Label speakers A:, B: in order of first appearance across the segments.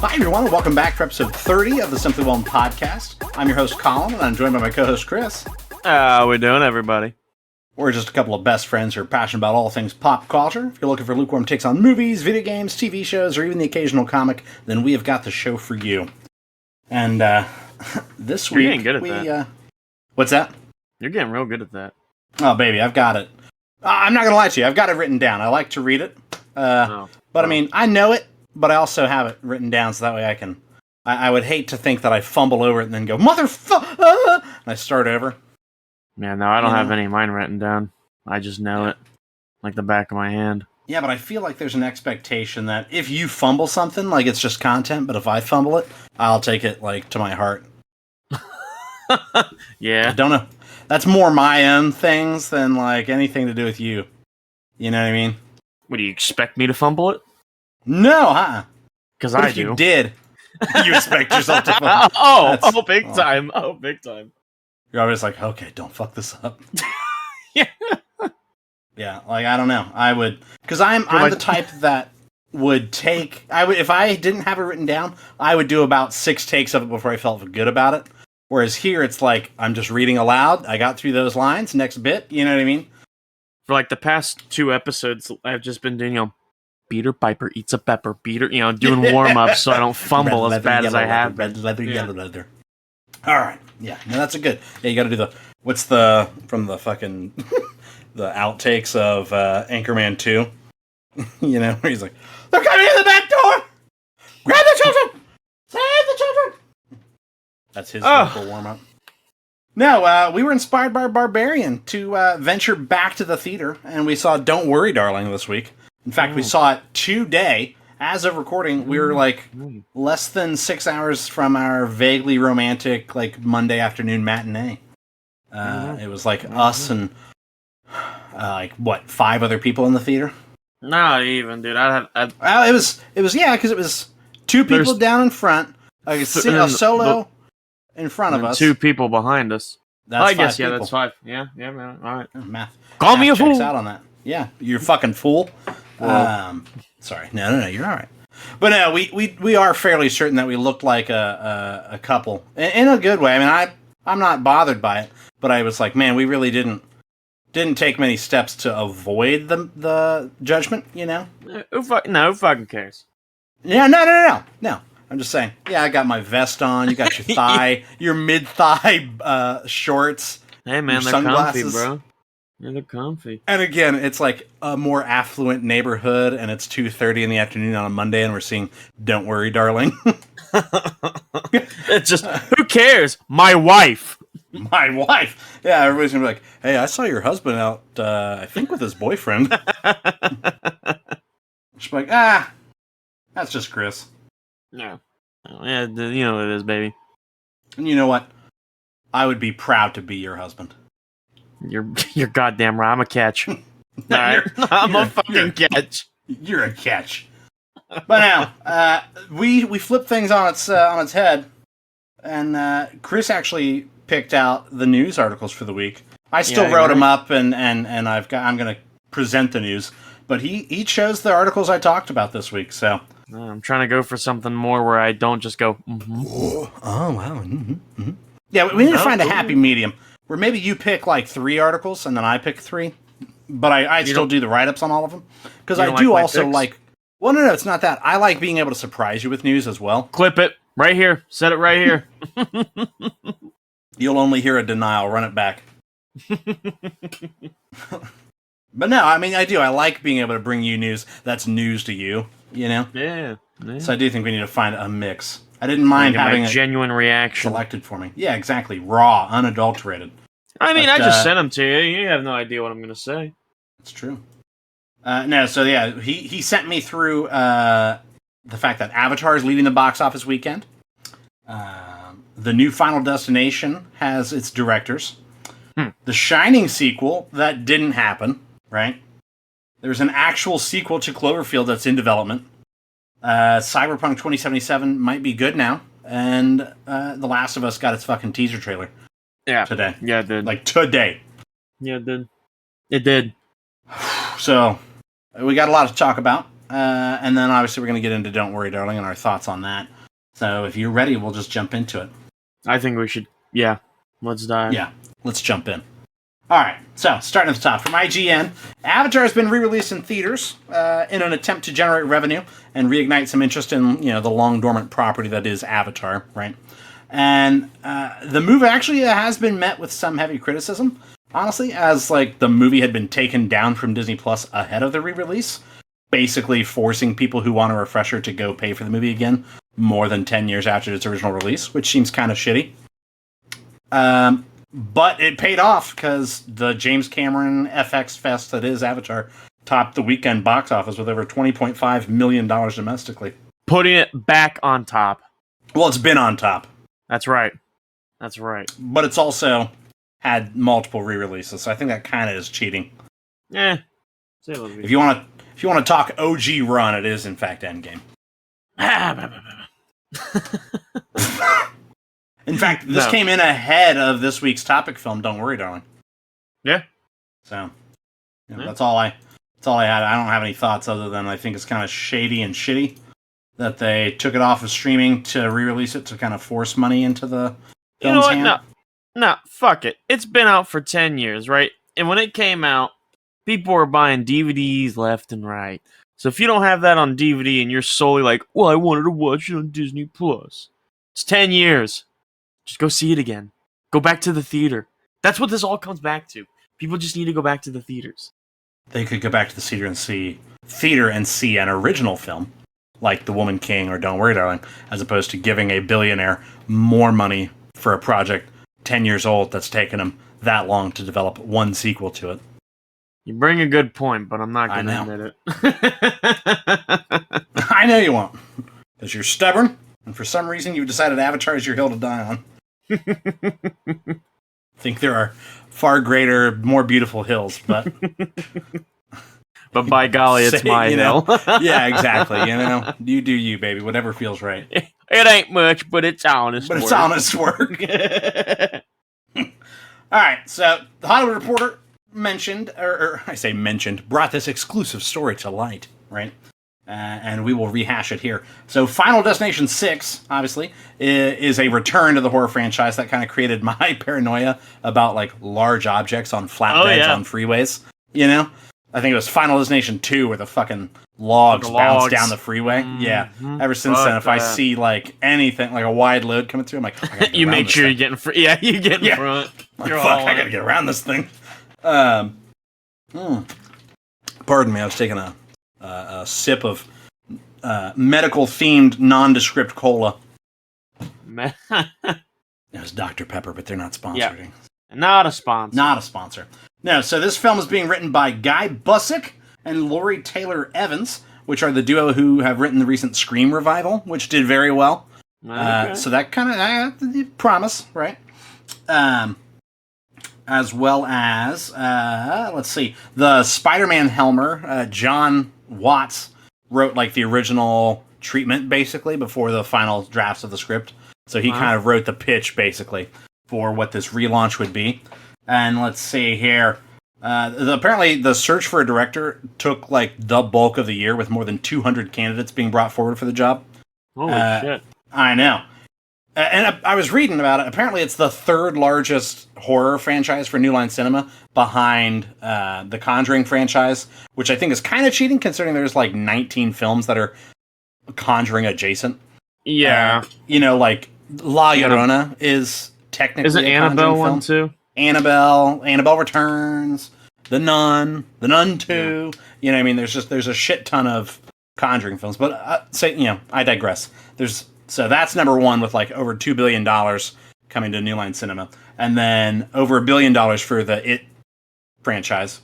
A: Hi, everyone, and welcome back for episode 30 of the Simply Whelmed podcast. I'm your host, Colin, and I'm joined by my co-host, Chris.
B: How we doing, everybody?
A: We're just a couple of best friends who are passionate about all things pop culture. If you're looking for lukewarm takes on movies, video games, TV shows, or even the occasional comic, then we have got the show for you. And this week,
B: getting good at that.
A: What's that?
B: You're getting real good at that.
A: Oh, baby, I've got it. I'm not going to lie to you. I've got it written down. I like to read it. But I mean, I know it, but I also have it written down so that way I can... I would hate to think that I fumble over it and then go, motherfucker! And I start over.
B: Yeah, no, I don't have any of mine written down. I just know it. Like the back of my hand.
A: Yeah, but I feel like there's an expectation that if you fumble something, like it's just content, but if I fumble it, I'll take it, like, to my heart.
B: Yeah.
A: I don't know. That's more my own things than, like, anything to do with you. You know what I mean?
B: What, do you expect me to fumble it?
A: No,
B: Because
A: What
B: I
A: if
B: do.
A: you did? You expect yourself to fumble.
B: Big time. Oh, big time.
A: You're always like, okay, don't fuck this up.
B: Yeah.
A: Yeah, like, I don't know. I would... Because I'm the type that would take... if I didn't have it written down, I would do about 6 takes of it before I felt good about it. Whereas here, it's like, I'm just reading aloud. I got through those lines. Next bit, you know what I mean?
B: For like the past 2 episodes, I've just been doing, Peter Piper eats a pepper. Peter, doing warm-ups so I don't fumble
A: Red
B: as bad as I
A: leather,
B: have.
A: Red leather, yellow leather. All right. Yeah, no, that's a good... Yeah, you got to do the... What's the... From the fucking... the outtakes of Anchorman 2. You know, where he's like, they're coming in the back door! Grab the children! Save the children! That's his vocal warm-up. No, we were inspired by Barbarian to venture back to the theater, and we saw Don't Worry, Darling this week. In fact, we saw it today. As of recording, we were, like, less than 6 hours from our vaguely romantic, like, Monday afternoon matinee. It was, like, us and, 5 other people in the theater?
B: Not even, dude.
A: It was, because it was 2 people down in front, a solo in front of us.
B: 2 people behind us.
A: That's
B: I guess,
A: 5 people.
B: that's 5. Yeah, man. All right.
A: Math.
B: Call me a
A: checks
B: fool.
A: out on that. Yeah, you're a fucking fool. Sorry. No, you're all right. But no, we are fairly certain that we looked like a couple. In a good way. I mean, I'm not bothered by it, but I was like, man, we really didn't take many steps to avoid the judgment, you know?
B: Who fucking cares?
A: Yeah, no. I'm just saying. Yeah, I got my vest on. You got your your mid-thigh shorts.
B: Hey, man, they're
A: sunglasses.
B: comfy, bro. Yeah, they're comfy.
A: And again, it's like a more affluent neighborhood, and it's 2:30 in the afternoon on a Monday, and we're seeing Don't Worry, Darling.
B: It's just, who cares? My wife.
A: My wife. Yeah, everybody's going to be like, hey, I saw your husband out, I think with his boyfriend. She's like, that's just Chris.
B: Yeah. Yeah, you know what it is, baby.
A: And you know what? I would be proud to be your husband.
B: You're goddamn right. I'm a catch. I'm a fucking catch.
A: You're a catch. But now, we flip things on its head, and Chris actually picked out the news articles for the week. I still wrote them up, and I'm going to present the news, but he chose the articles I talked about this week. So
B: I'm trying to go for something more where I don't just go.
A: Oh wow. Yeah, we need to find a happy medium. Where maybe you pick like 3 articles and then I pick 3, but I still do the write-ups on all of them. Because I do also like... Well, no, it's not that. I like being able to surprise you with news as well.
B: Clip it. Right here. Set it right here.
A: You'll only hear a denial. Run it back. But no, I mean, I do. I like being able to bring you news that's news to you, you know?
B: Yeah.
A: So I do think we need to find a mix. I didn't mind having
B: a genuine reaction
A: selected for me. Yeah, exactly. Raw, unadulterated.
B: I mean, I just sent them to you. You have no idea what I'm going to say.
A: It's true. No, so yeah, he sent me through the fact that Avatar is leading the box office weekend. The new Final Destination has its directors. The Shining sequel, that didn't happen, right? There's an actual sequel to Cloverfield that's in development. Cyberpunk 2077 might be good now. And The Last of Us got its fucking teaser trailer.
B: Yeah.
A: Today.
B: Yeah, it did.
A: Like, today.
B: Yeah, it did. It did.
A: So, we got a lot to talk about. and then obviously we're going to get into Don't Worry, Darling, and our thoughts on that. So if you're ready, we'll just jump into it.
B: I think we should, let's dive.
A: Yeah, let's jump in. Alright, so starting at the top. From IGN, Avatar has been re-released in theaters in an attempt to generate revenue and reignite some interest in, the long-dormant property that is Avatar, right? And the movie actually has been met with some heavy criticism, honestly, as the movie had been taken down from Disney Plus ahead of the re-release, basically forcing people who want a refresher to go pay for the movie again more than 10 years after its original release, which seems kind of shitty. But it paid off because the James Cameron FX fest that is Avatar topped the weekend box office with over $20.5 million domestically.
B: Putting it back on top.
A: Well, it's been on top.
B: That's right.
A: But it's also had multiple re-releases, so I think that kind of is cheating. If you want to talk OG run, it is in fact Endgame. In fact, this came in ahead of this week's topic film, Don't Worry, Darling.
B: Yeah.
A: So, that's all I had. I don't have any thoughts other than I think it's kind of shady and shitty that they took it off of streaming to re-release it to kind of force money into the film's hand.
B: No, fuck it. It's been out for 10 years, right? And when it came out, people were buying DVDs left and right. So if you don't have that on DVD and you're solely like, well, I wanted to watch it on Disney Plus. It's 10 years. Just go see it again. Go back to the theater. That's what this all comes back to. People just need to go back to the theaters.
A: They could go back to the theater and see an original film, like The Woman King or Don't Worry, Darling, as opposed to giving a billionaire more money for a project 10 years old that's taken him that long to develop one sequel to it.
B: You bring a good point, but I'm not going to admit
A: it. I know you won't. Because you're stubborn, and for some reason you've decided Avatar is your hill to die on. Think there are far greater, more beautiful hills, but...
B: But by golly, it's my hill.
A: Yeah, exactly. You do you, baby. Whatever feels right.
B: It ain't much, but it's honest work.
A: But it's honest work. All right, so the Hollywood Reporter brought this exclusive story to light, right? And we will rehash it here. So Final Destination 6, obviously, is a return to the horror franchise that kind of created my paranoia about, large objects on flatbeds on freeways. I think it was Final Destination 2 where the fucking logs bounce down the freeway. Mm-hmm. Yeah. Ever since then, if I see, anything, like a wide load coming through, I'm like, I gotta get
B: you make sure you get in front. Yeah, you get in front.
A: Fuck, I gotta get around this thing. Pardon me, I was taking a sip of medical-themed nondescript cola. It was Dr. Pepper, but they're not sponsoring.
B: Yeah. Not a sponsor. No, so this film is being written by Guy Busick and Laurie Taylor Evans, which are the duo who have written the recent Scream revival, which did very well. Okay. So that kind of promise, right? As well as, let's see, the Spider-Man Helmer, John Watts, wrote the original treatment, basically, before the final drafts of the script. So he kind of wrote the pitch, basically, for what this relaunch would be. And let's see here. Apparently, the search for a director took, the bulk of the year, with more than 200 candidates being brought forward for the job. Holy shit.
A: I know. And I was reading about it. Apparently, it's the third largest horror franchise for New Line Cinema, behind the Conjuring franchise, which I think is kind of cheating, considering there's 19 films that are Conjuring adjacent.
B: Yeah.
A: La Llorona is technically
B: is it
A: a
B: Annabelle
A: one
B: film too?
A: Annabelle Returns, The Nun 2. There's a shit ton of Conjuring films, but I digress. So that's number one with over $2 billion coming to New Line Cinema, and then over $1 billion for the It franchise,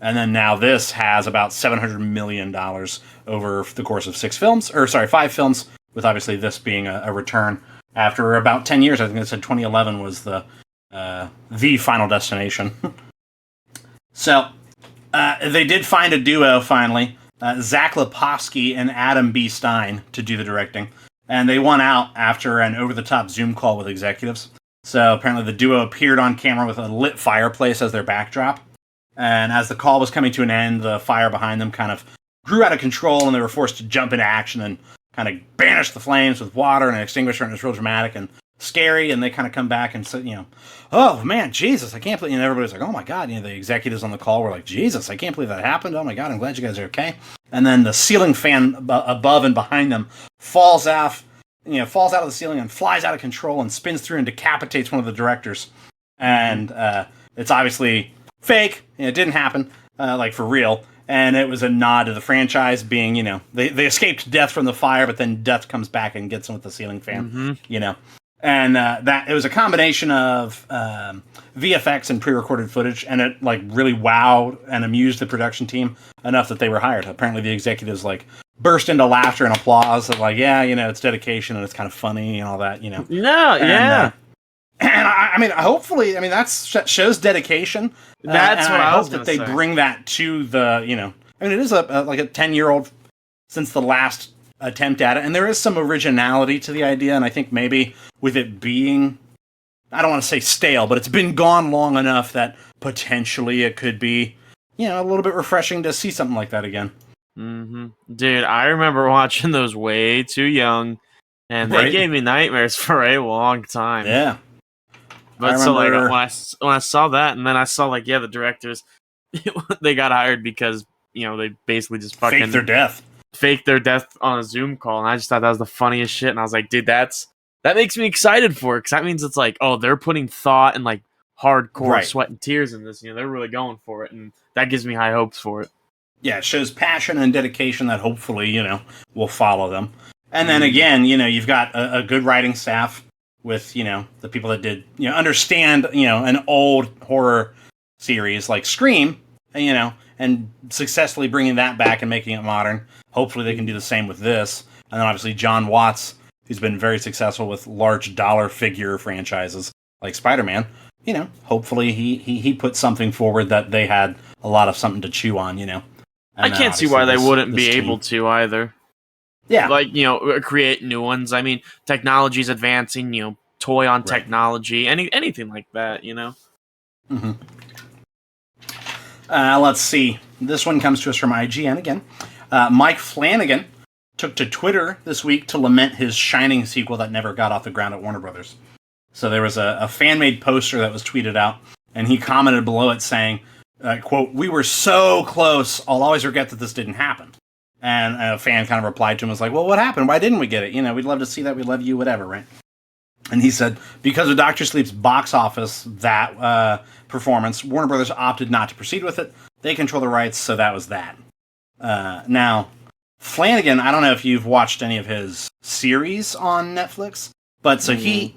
A: and then now this has about $700 million over the course of 5 films, with obviously this being a return after about 10 years. I think it said 2011 was the Final Destination. So they did find a duo finally, Zach Lipovsky and Adam B. Stein, to do the directing. And they won out after an over-the-top Zoom call with executives. So apparently the duo appeared on camera with a lit fireplace as their backdrop. And as the call was coming to an end, the fire behind them kind of
B: grew out of control, and they were forced to jump into action and kind of banish the flames with water and an extinguisher, and it's real dramatic and scary. And they kind of come back and say, oh man, Jesus, I can't believe. And everybody's like, oh my God. The executives on the call were like, Jesus, I can't believe that happened. Oh my God, I'm glad you guys are okay. And then the ceiling fan above and behind them falls out of the ceiling and flies out of control and spins through and decapitates one of the directors. And it's obviously fake. It didn't happen, like for real. And it was a nod to the franchise being, they escaped death from the fire, but then death comes back and gets them with the ceiling fan, And that it was a combination of VFX and pre-recorded footage, and it like really wowed and amused the production team enough that they were hired. Apparently, the executives like burst into laughter and applause, like, yeah, it's dedication and it's kind of funny and all that,
C: No,
B: and,
C: yeah.
B: And I mean, hopefully, that shows dedication.
C: That's what
B: I
C: I
B: hope
C: was
B: that
C: gonna
B: they
C: say.
B: bring that to the, it is like a 10-year-old since the last attempt at it, and there is some originality to the idea, and I think maybe with it being, I don't want to say stale, but it's been gone long enough that potentially it could be, a little bit refreshing to see something like that again.
C: Dude, I remember watching those way too young, and they gave me nightmares for a long time.
B: Yeah.
C: But so like when I saw that, and then I saw like the directors, they got hired because they basically just fucking faked their death on a Zoom call, and I just thought that was the funniest shit. And I was like, dude, that makes me excited for it, because that means it's like, oh, they're putting thought and like hardcore sweat and tears in this. They're really going for it, and that gives me high hopes for it.
B: Yeah, it shows passion and dedication that hopefully will follow them. And then again, you've got a good writing staff with, the people that did, understand, an old horror series like Scream, and successfully bringing that back and making it modern. Hopefully they can do the same with this. And then obviously John Watts, who's been very successful with large dollar figure franchises like Spider-Man. Hopefully he put something forward that they had a lot of something to chew on, And
C: I can't see why they wouldn't be able to either.
B: Yeah.
C: Like, create new ones. I mean, technology's advancing, toy on technology, anything like that,
B: Mm-hmm. Let's see. This one comes to us from IGN again. Mike Flanagan took to Twitter this week to lament his Shining sequel that never got off the ground at Warner Brothers. So there was a fan-made poster that was tweeted out, and he commented below it saying, quote, "We were so close, I'll always regret that this didn't happen." And a fan kind of replied to him, was like, well, what happened? Why didn't we get it? We'd love to see that. We'd love you, whatever, right? And he said, because of Dr. Sleep's box office, that performance, Warner Brothers opted not to proceed with it. They control the rights, so that was that. Now, Flanagan, I don't know if you've watched any of his series on Netflix, but so he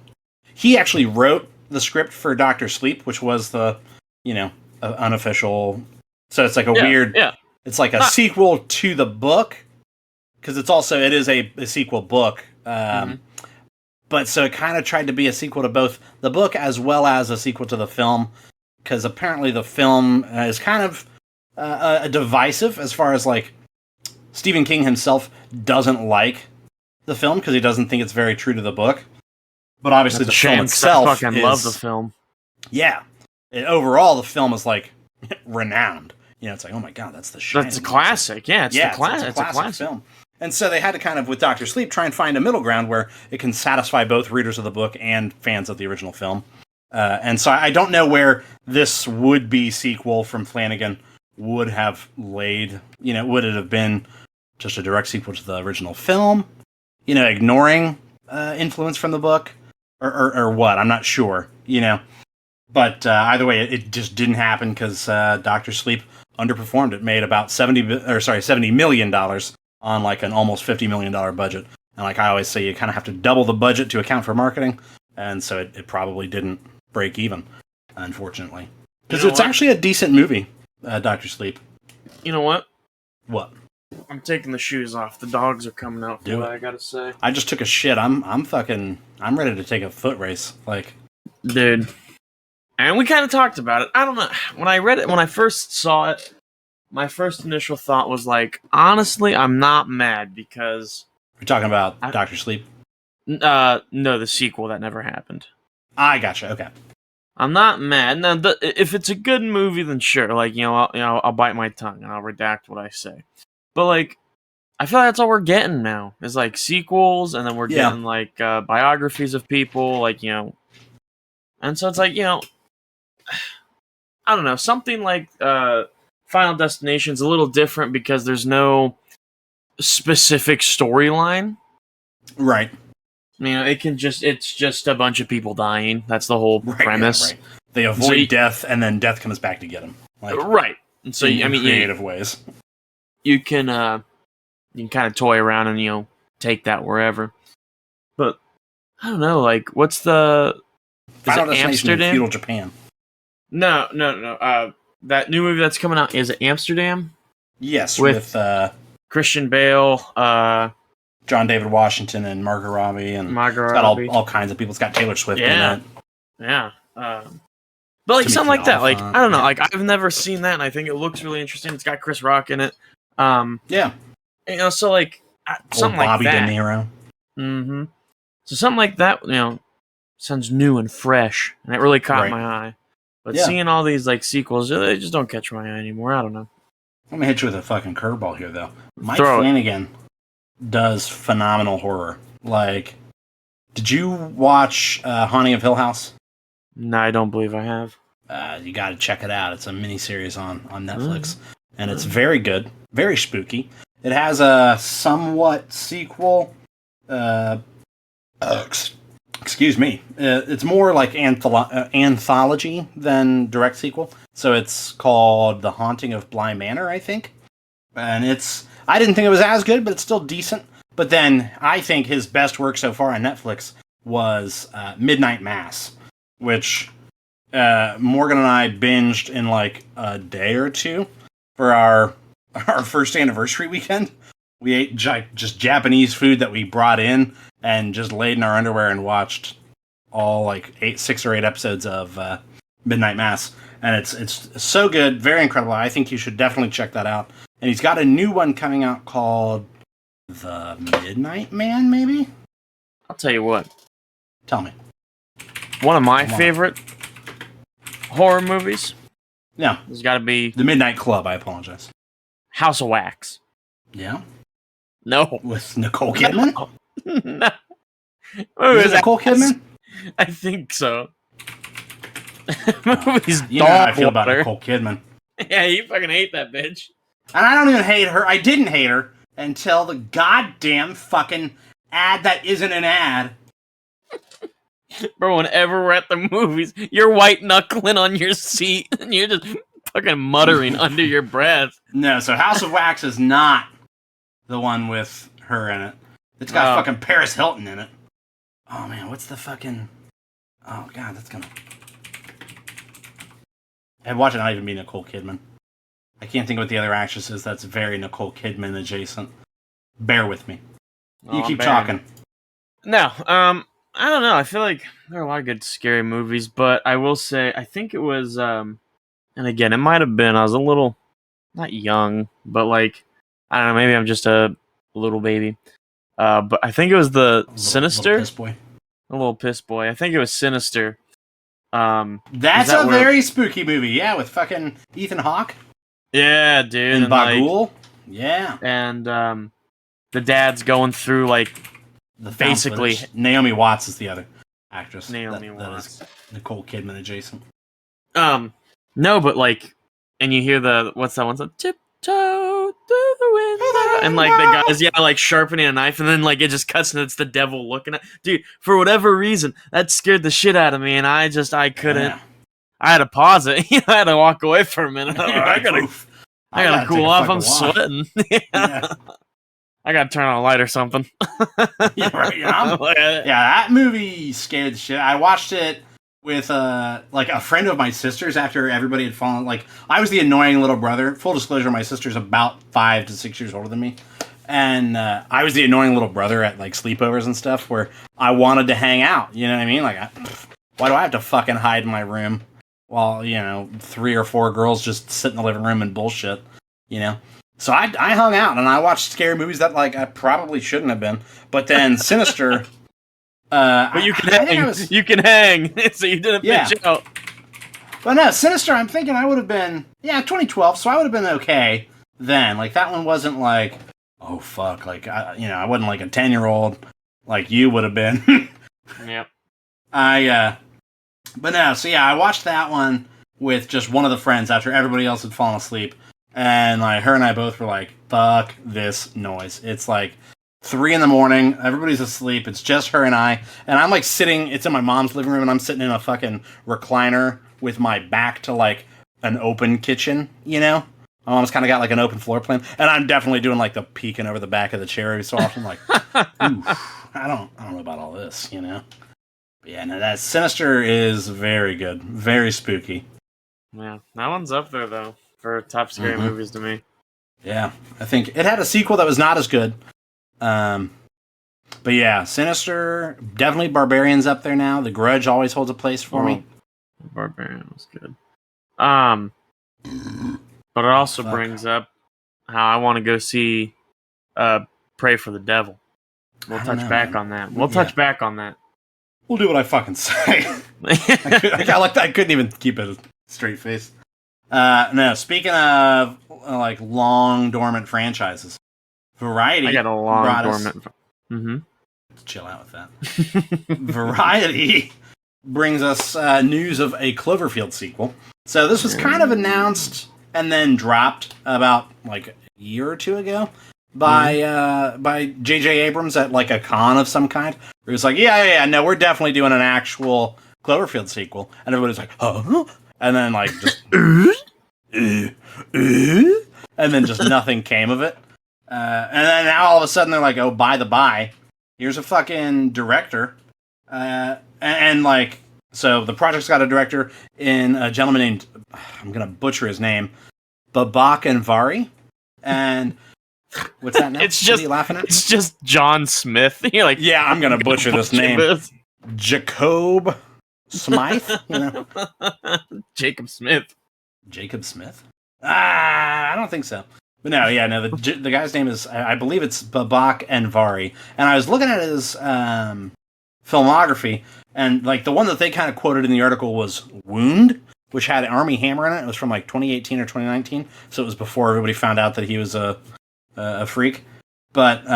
B: actually wrote the script for Dr. Sleep, which was the, unofficial. So it's like a weird...
C: Yeah.
B: It's like a sequel to the book, because it is a sequel book. But so it kind of tried to be a sequel to both the book as well as a sequel to the film, because apparently the film is kind of divisive as far as like Stephen King himself doesn't like the film because he doesn't think it's very true to the book. But obviously the film itself
C: I fucking love the film.
B: Yeah. Overall, the film is like renowned. It's like, oh my God, that's the shit.
C: That's a classic. It's a classic
B: film. And so they had to kind of, with Dr. Sleep, try and find a middle ground where it can satisfy both readers of the book and fans of the original film. And so I don't know where this would-be sequel from Flanagan would have laid. Would it have been just a direct sequel to the original film? Ignoring influence from the book? Or what? I'm not sure, But either way, it just didn't happen because Dr. Sleep underperformed. It made about $70 million on like an almost $50 million budget. And like I always say, you kind of have to double the budget to account for marketing. And so it probably didn't break even, unfortunately. Because it's actually a decent movie, Dr. Sleep.
C: You know what?
B: What?
C: I'm taking the shoes off. The dogs are coming out. Do it. I gotta say.
B: I just took a shit. I'm ready to take a foot race. Like,
C: dude. And we kind of talked about it. I don't know. When I read it, when I first saw it, my first initial thought was like, honestly, I'm not mad because...
B: You're talking about Dr. Sleep?
C: No, the sequel that never happened.
B: I gotcha. Okay.
C: I'm not mad. Now, if it's a good movie, then sure. Like, I'll bite my tongue and I'll redact what I say. But like, I feel like that's all we're getting now is like sequels, and then we're getting like biographies of people, like and so it's like I don't know, something like Final Destination's a little different because there's no specific storyline.
B: Right.
C: It's just a bunch of people dying. That's the whole premise.
B: Yeah, right. They avoid death, and then death comes back to get them. Like,
C: right. And so in
B: creative ways.
C: You can kind of toy around and take that wherever. But I don't know, like what's the
B: Final Destination in feudal Japan?
C: No. That new movie that's coming out, is it Amsterdam?
B: Yes, with
C: Christian Bale,
B: John David Washington, and Margot Robbie, and it's got all kinds of people. It's got Taylor Swift in it.
C: Yeah. But like something like that. Like I don't know. Like I've never seen that, and I think it looks really interesting. It's got Chris Rock in it.
B: Yeah.
C: So like something like
B: Bobby
C: that.
B: De Niro.
C: Mm-hmm. So something like that, sounds new and fresh, and it really caught my eye. But seeing all these like sequels, they just don't catch my eye anymore. I don't know.
B: I'm gonna hit you with a fucking curveball here, though. Mike Flanagan does phenomenal horror. Like, did you watch Haunting of Hill House?
C: No, I don't believe I have.
B: You got to check it out. It's a miniseries on Netflix, and it's very good, very spooky. It has a somewhat sequel. Excuse me. It's more like anthology than direct sequel. So it's called The Haunting of Bly Manor, I think. And I didn't think it was as good, but it's still decent. But then I think his best work so far on Netflix was Midnight Mass, which Morgan and I binged in like a day or two for our first anniversary weekend. We ate just Japanese food that we brought in and just laid in our underwear and watched all like 6 or 8 episodes of Midnight Mass. And it's so good, very incredible. I think you should definitely check that out. And he's got a new one coming out called The Midnight Man, maybe?
C: I'll tell you what.
B: Tell me.
C: One of my favorite horror movies.
B: Yeah.
C: There's got to be...
B: The Midnight Club, I apologize.
C: House of Wax.
B: Yeah?
C: No.
B: With Nicole Kidman?
C: No.
B: Is it Nicole Kidman?
C: I think so. Movie's
B: you know how I feel about Nicole Kidman.
C: Yeah, you fucking hate that bitch.
B: And I don't even hate her. I didn't hate her until the goddamn fucking ad that isn't an ad.
C: Bro, whenever we're at the movies, you're white knuckling on your seat and you're just fucking muttering under your breath.
B: No, so House of Wax is not the one with her in it. It's got fucking Paris Hilton in it. Oh man, what's the fucking... Oh god, that's gonna... And watch it not even be Nicole Kidman. I can't think of what the other actress is that's very Nicole Kidman adjacent. Bear with me. You keep talking.
C: No, I don't know. I feel like there are a lot of good scary movies, but I will say, I think it was, and again, it might have been, I was a little, not young, but like, I don't know, maybe I'm just a little baby. But I think it was the Sinister. A little piss boy. I think it was Sinister.
B: That's a very spooky movie, yeah, with fucking Ethan Hawke.
C: Yeah, dude.
B: And Bagul. Like, yeah.
C: And the dad's going through like basically
B: Naomi Watts is the other actress.
C: Naomi Watts.
B: That is Nicole Kidman adjacent.
C: No, but like, and you hear what's that one song? Tiptoe through the window, and like the guys, like sharpening a knife, and then like it just cuts and it's the devil looking at. Dude, for whatever reason, that scared the shit out of me, and I couldn't. Yeah. I had to pause it. I had to walk away for a minute. I gotta cool off. I'm sweating. Yeah. I gotta turn on a light or something.
B: Yeah, that movie scared the shit. I watched it with like a friend of my sister's after everybody had fallen. Like, I was the annoying little brother. Full disclosure, my sister's about 5 to 6 years older than me. And I was the annoying little brother at like sleepovers and stuff where I wanted to hang out. You know what I mean? Like, why do I have to fucking hide in my room while, 3 or 4 girls just sit in the living room and bullshit, So I hung out and I watched scary movies that like I probably shouldn't have been. But then Sinister...
C: but you can hang. You can hang, so you didn't bitch out.
B: But no, Sinister, I'm thinking I would have been... Yeah, 2012, so I would have been okay then. Like, that one wasn't like, oh, fuck. Like, I wasn't like a 10-year-old like you would have been.
C: Yep.
B: But no, so yeah, I watched that one with just one of the friends after everybody else had fallen asleep. And like her and I both were like, fuck this noise. It's like 3 a.m, everybody's asleep, it's just her and I. And I'm like sitting, it's in my mom's living room, and I'm sitting in a fucking recliner with my back to like an open kitchen, you know? My mom's kind of got like an open floor plan. And I'm definitely doing like the peeking over the back of the chair every so often, like, ooh, I don't know about all this, you know? But yeah, no, that Sinister is very good. Very spooky.
C: Yeah, that one's up there, though, for top scary movies to me.
B: Yeah, I think it had a sequel that was not as good. But yeah, Sinister, definitely Barbarian's up there now. The Grudge always holds a place for me.
C: Barbarian was good. But it also brings up how I want to go see Pray for the Devil. We'll touch back on that.
B: We'll do what I fucking say. I couldn't even keep it a straight face. No, speaking of like long dormant franchises, Variety.
C: I got a long dormant.
B: Let's chill out with that. Variety brings us news of a Cloverfield sequel. So this was kind of announced and then dropped about like a year or two ago by J.J. Abrams at like a con of some kind. Where he was like, no, we're definitely doing an actual Cloverfield sequel. And everybody's like, huh? And then like just and then just nothing came of it. And then now all of a sudden they're like, oh, by the by, here's a fucking director. And like, so the project's got a director in a gentleman named, I'm going to butcher his name, Babak Anvari. And what's that now?
C: What
B: are you laughing at?
C: It's just John Smith. You're like,
B: yeah, I'm going to butcher this name. Jacob Smythe? You know?
C: Jacob Smith.
B: Jacob Smith? I don't think so. But no, the guy's name is, I believe it's Babak Anvari. And I was looking at his filmography, and like the one that they kind of quoted in the article was Wound, which had Armie Hammer in it. It was from like 2018 or 2019, so it was before everybody found out that he was a freak. But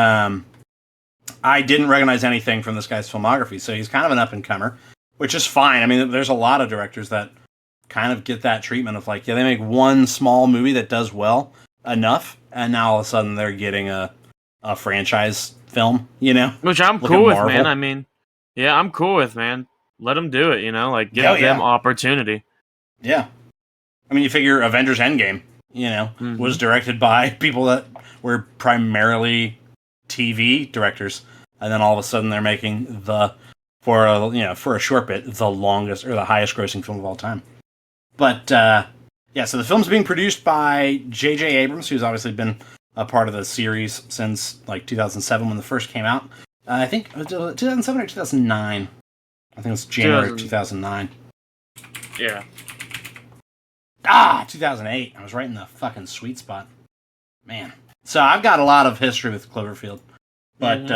B: I didn't recognize anything from this guy's filmography, so he's kind of an up-and-comer, which is fine. I mean, there's a lot of directors that kind of get that treatment of like, yeah, they make one small movie that does well enough, and now all of a sudden they're getting a franchise film, you know?
C: Which I'm cool with, man. I mean, yeah, I'm cool with, man. Let them do it, you know? Like, give them opportunity.
B: Yeah. I mean, you figure Avengers Endgame, you know, was directed by people that were primarily TV directors, and then all of a sudden they're making for a short bit, the longest or the highest grossing film of all time. But, so the film's being produced by J.J. Abrams, who's obviously been a part of the series since like 2007 when the first came out. I think it was 2007 or 2009. I think it was January of 2009.
C: Yeah.
B: 2008. I was right in the fucking sweet spot. Man. So I've got a lot of history with Cloverfield. But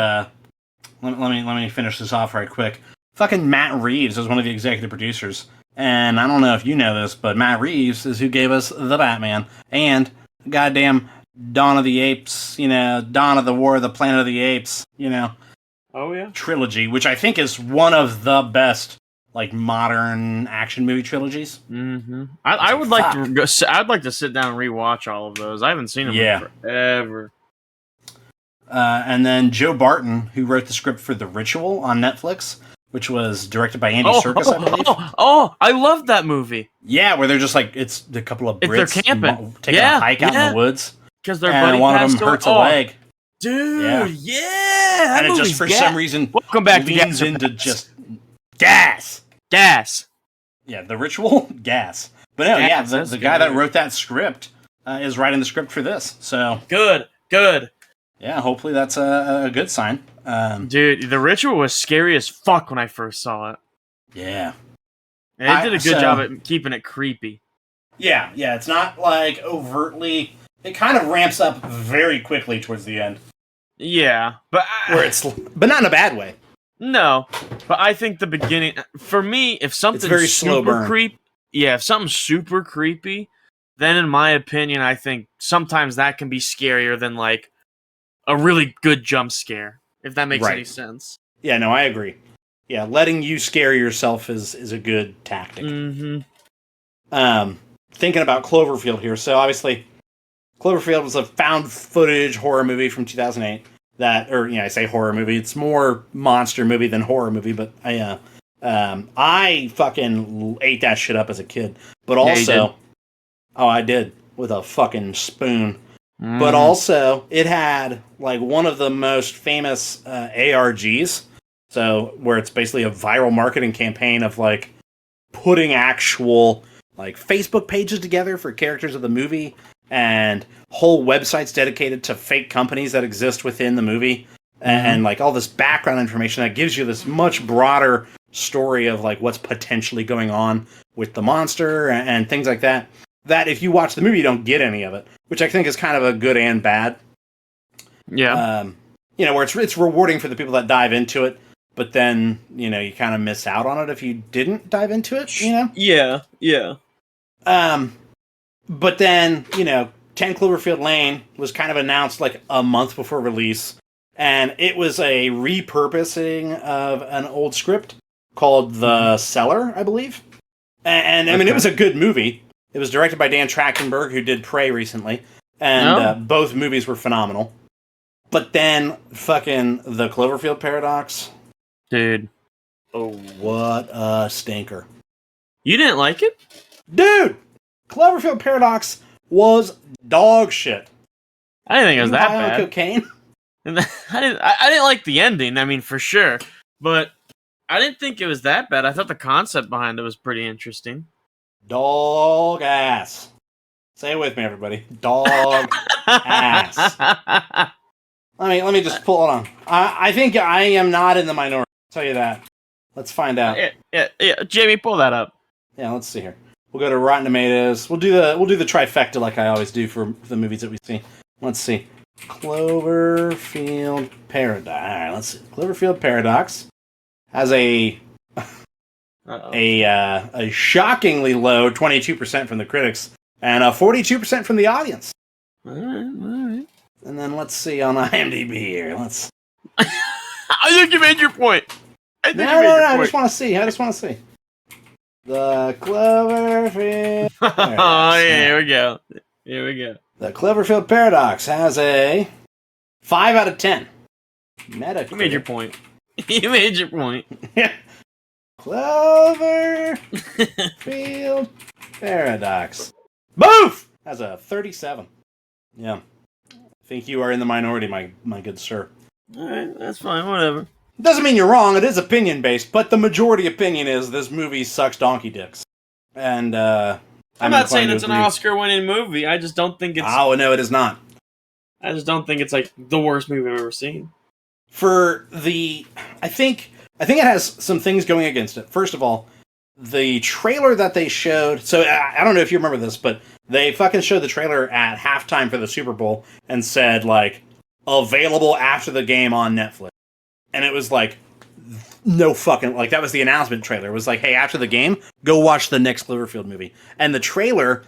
B: let me finish this off right quick. Fucking Matt Reeves is one of the executive producers. And I don't know if you know this, but Matt Reeves is who gave us The Batman and goddamn Dawn of the Apes, you know, Dawn of the War of the Planet of the Apes, you know.
C: Oh, yeah.
B: Trilogy, which I think is one of the best, like, modern action movie trilogies.
C: Mm-hmm. I'd like to sit down and rewatch all of those. I haven't seen them in forever.
B: And then Joe Barton, who wrote the script for The Ritual on Netflix, which was directed by Andy Serkis, I believe.
C: I love that movie.
B: Yeah, where they're just like, it's a couple of Brits
C: they're camping.
B: Taking a hike out in the woods.
C: Because their buddy
B: one of them hurts a leg.
C: Dude, yeah.
B: And it just, for some reason,
C: welcome back
B: leans into just gas. Yeah, The Ritual, gas. But no, the guy that wrote that script is writing the script for this. So
C: Good.
B: Yeah, hopefully that's a good sign.
C: Dude, The Ritual was scary as fuck when I first saw it.
B: Yeah.
C: And they did a good job at keeping it creepy.
B: Yeah, it's not like overtly. It kind of ramps up very quickly towards the end.
C: Yeah, but
B: not in a bad way.
C: No, but I think the beginning, for me, if something's
B: very slow burn.
C: if something's super creepy, then in my opinion, I think sometimes that can be scarier than like a really good jump scare, if that makes any sense.
B: Yeah, no, I agree. Yeah, letting you scare yourself is a good tactic.
C: Mm-hmm.
B: Thinking about Cloverfield here. So obviously, Cloverfield was a found footage horror movie from 2008. I say horror movie. It's more monster movie than horror movie, but I fucking ate that shit up as a kid. But also, I did with a fucking spoon. But also, it had like one of the most famous ARGs. So where it's basically a viral marketing campaign of like putting actual like Facebook pages together for characters of the movie and whole websites dedicated to fake companies that exist within the movie and like all this background information that gives you this much broader story of like what's potentially going on with the monster and things like that. That if you watch the movie, you don't get any of it, which I think is kind of a good and bad.
C: Yeah.
B: Where it's rewarding for the people that dive into it, but then, you kind of miss out on it if you didn't dive into it,
C: Yeah, yeah.
B: But then, 10 Cloverfield Lane was kind of announced like a month before release, and it was a repurposing of an old script called The Cellar, I believe. And I mean, it was a good movie. It was directed by Dan Trachtenberg, who did Prey recently, and both movies were phenomenal. But then, fucking The Cloverfield Paradox.
C: Dude.
B: Oh, what a stinker.
C: You didn't like it?
B: Dude! Cloverfield Paradox was dog shit.
C: I didn't think it was that bad.
B: Cocaine?
C: I didn't like the ending, I mean, for sure. But I didn't think it was that bad. I thought the concept behind it was pretty interesting.
B: Dog ass. Say it with me, everybody. Dog ass. Let me just pull it on. I think I am not in the minority. I'll tell you that. Let's find out.
C: Yeah. Jamie, pull that up.
B: Yeah, let's see here. We'll go to Rotten Tomatoes. We'll do the trifecta like I always do for the movies that we see. Let's see. Cloverfield Paradox. All right, let's see. Cloverfield Paradox has a shockingly low 22% from the critics and a 42% from the audience.
C: All right.
B: And then let's see on IMDb here.
C: I think you made your point.
B: No. I just want to see. The Cloverfield Paradox.
C: Oh, yeah, here we go.
B: The Cloverfield Paradox has a 5 out of 10. Metacritic.
C: You made your point. You made your point.
B: Cloverfield Paradox. Boof! Has a 37. Yeah. I think you are in the minority, my good sir.
C: Alright, that's fine, whatever.
B: Doesn't mean you're wrong, it is opinion-based, but the majority opinion is this movie sucks donkey dicks. And,
C: I'm not saying it's an Oscar-winning movie, I just don't think it's...
B: Oh, no, it is not.
C: I just don't think it's, like, the worst movie I've ever seen.
B: I think it has some things going against it. First of all, the trailer that they showed... So, I don't know if you remember this, but they fucking showed the trailer at halftime for the Super Bowl and said, like, available after the game on Netflix. And it was like, no fucking... Like, that was the announcement trailer. It was like, hey, after the game, go watch the next Cloverfield movie. And the trailer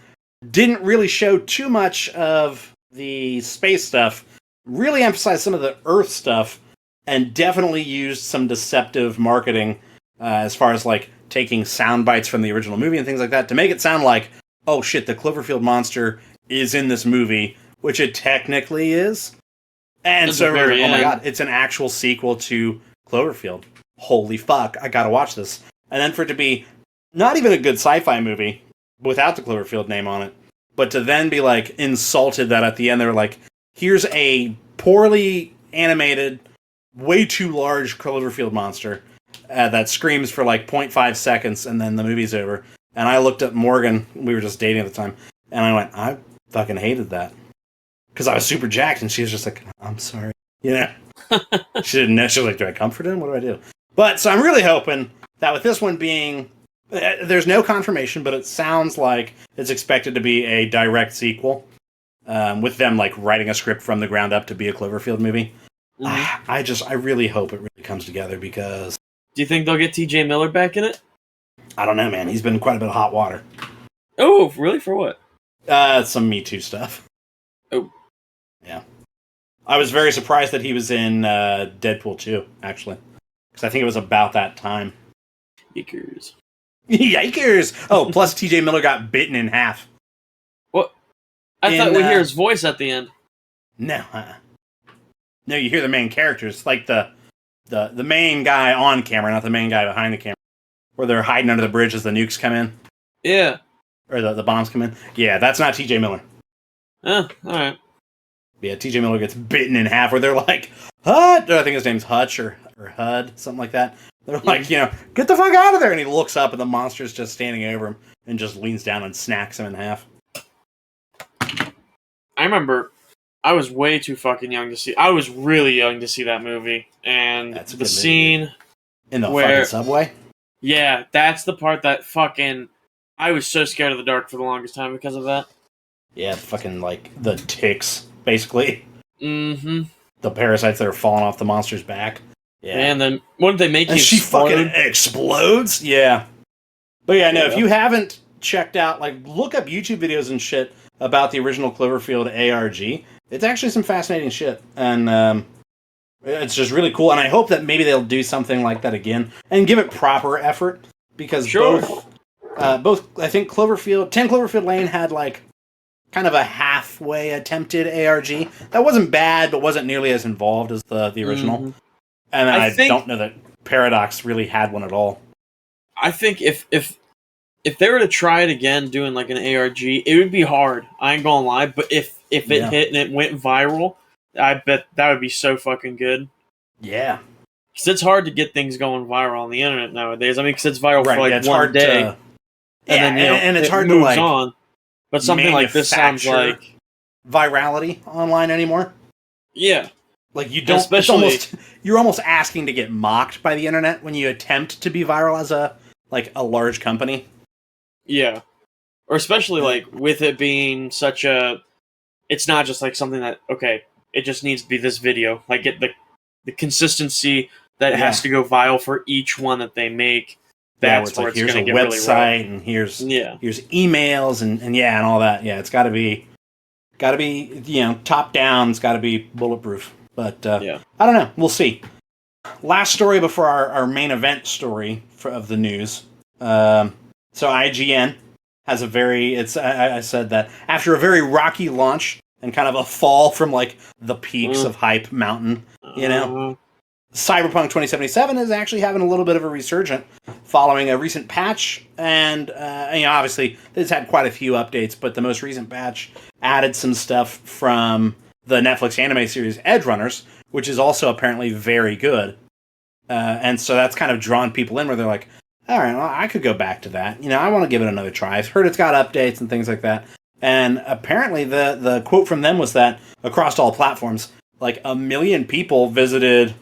B: didn't really show too much of the space stuff, really emphasized some of the Earth stuff, and definitely used some deceptive marketing as far as, like, taking sound bites from the original movie and things like that to make it sound like, oh shit, the Cloverfield monster is in this movie, which it technically is. And so, oh my god, it's an actual sequel to Cloverfield. Holy fuck, I gotta watch this. And then for it to be not even a good sci-fi movie without the Cloverfield name on it, but to then be, like, insulted that at the end they were like, here's a poorly animated, way too large Cloverfield monster that screams for, like, 0.5 seconds and then the movie's over. And I looked at Morgan, we were just dating at the time, and I went, I fucking hated that. Because I was super jacked, and she was just like, I'm sorry. You know? She didn't know. She was like, do I comfort him? What do I do? But, so I'm really hoping that with this one being... there's no confirmation, but it sounds like it's expected to be a direct sequel. With them, like, writing a script from the ground up to be a Cloverfield movie. Mm-hmm. I really hope it really comes together, because...
C: Do you think they'll get T.J. Miller back in it?
B: I don't know, man. He's been in quite a bit of hot water.
C: Oh, really? For what?
B: Some Me Too stuff.
C: Oh.
B: Yeah. I was very surprised that he was in Deadpool 2, actually. Because I think it was about that time.
C: Yikers.
B: Yikers! Oh, plus TJ Miller got bitten in half.
C: What? I thought we'd hear his voice at the end.
B: No. No, you hear the main characters. Like the main guy on camera, not the main guy behind the camera. Where they're hiding under the bridge as the nukes come in.
C: Yeah.
B: Or the bombs come in. Yeah, that's not TJ Miller.
C: Alright.
B: Yeah, TJ Miller gets bitten in half where they're like, Hut! I think his name's Hutch or Hud, something like that. They're like, get the fuck out of there! And he looks up and the monster's just standing over him and just leans down and snacks him in half.
C: I remember I was way too fucking young to see. I was really young to see that movie. And the scene
B: in the fucking subway?
C: Yeah, that's the part that fucking... I was so scared of the dark for the longest time because of that.
B: Yeah, fucking, the ticks, basically.
C: Mm-hmm.
B: The parasites that are falling off the monster's back. Yeah.
C: And then, wouldn't they make you
B: she fucking explodes? Yeah. But yeah, no, if you haven't checked out, look up YouTube videos and shit about the original Cloverfield ARG. It's actually some fascinating shit. And, it's just really cool. And I hope that maybe they'll do something like that again and give it proper effort. Because both, I think 10 Cloverfield Lane had, kind of a halfway attempted ARG. That wasn't bad, but wasn't nearly as involved as the original. Mm-hmm. And I don't know that Paradox really had one at all.
C: I think if they were to try it again, doing an ARG, it would be hard. I ain't gonna lie, but if it hit and it went viral, I bet that would be so fucking good.
B: Yeah.
C: Because it's hard to get things going viral on the internet nowadays. I mean, because it's viral for one day.
B: And it's hard to
C: moves on. But something like this sounds like
B: virality online anymore.
C: Yeah.
B: You don't. You're almost asking to get mocked by the internet when you attempt to be viral as a large company.
C: Yeah. Or especially with it being such a, it's not just something that it just needs to be this video. Get the consistency that has to go viral for each one that they make. That's where it's going to get really rough.
B: And here's emails and all that. Yeah, it's got to be top down. It's got to be bulletproof. But I don't know. We'll see. Last story before our main event story of the news. So IGN has I said that after a very rocky launch and kind of a fall from the peaks of Hype Mountain, Cyberpunk 2077 is actually having a little bit of a resurgence following a recent patch, and obviously it's had quite a few updates, but the most recent patch added some stuff from the Netflix anime series Edge Runners, which is also apparently very good, and so that's kind of drawn people in where they're like, all right, well, I could go back to that. I want to give it another try. I've heard it's got updates and things like that, and apparently the quote from them was that across all platforms, 1 million people visited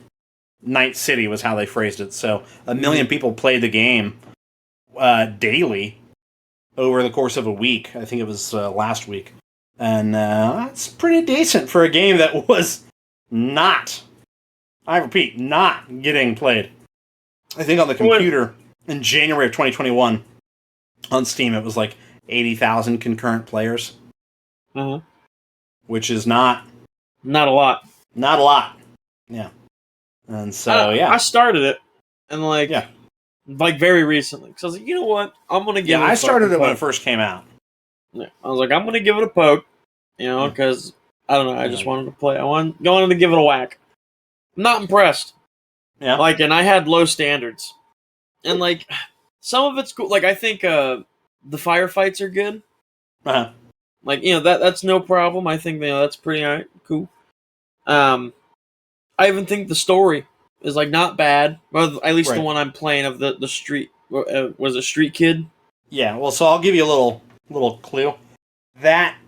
B: Night City was how they phrased it. So 1 million people played the game daily over the course of a week. I think it was last week. And that's pretty decent for a game that was not, I repeat, not getting played. I think on the computer in January of 2021 on Steam it was 80,000 concurrent players.
C: Uh-huh.
B: Which is not
C: a lot.
B: Not a lot. Yeah. And so,
C: I started it, and very recently, because I was like, you know what, I'm gonna give it.
B: I started it when it first came out.
C: Yeah, I was like, I'm gonna give it a poke, because I don't know, I just wanted to play. I wanted to give it a whack. I'm not impressed.
B: Yeah.
C: And I had low standards, and some of it's cool. I think the firefights are good.
B: Uh-huh.
C: That's no problem. I think that's pretty alright, cool. I even think the story is like not bad. Well, at least the one I'm playing of the street was a street kid.
B: Yeah, well, so I'll give you a little clue. That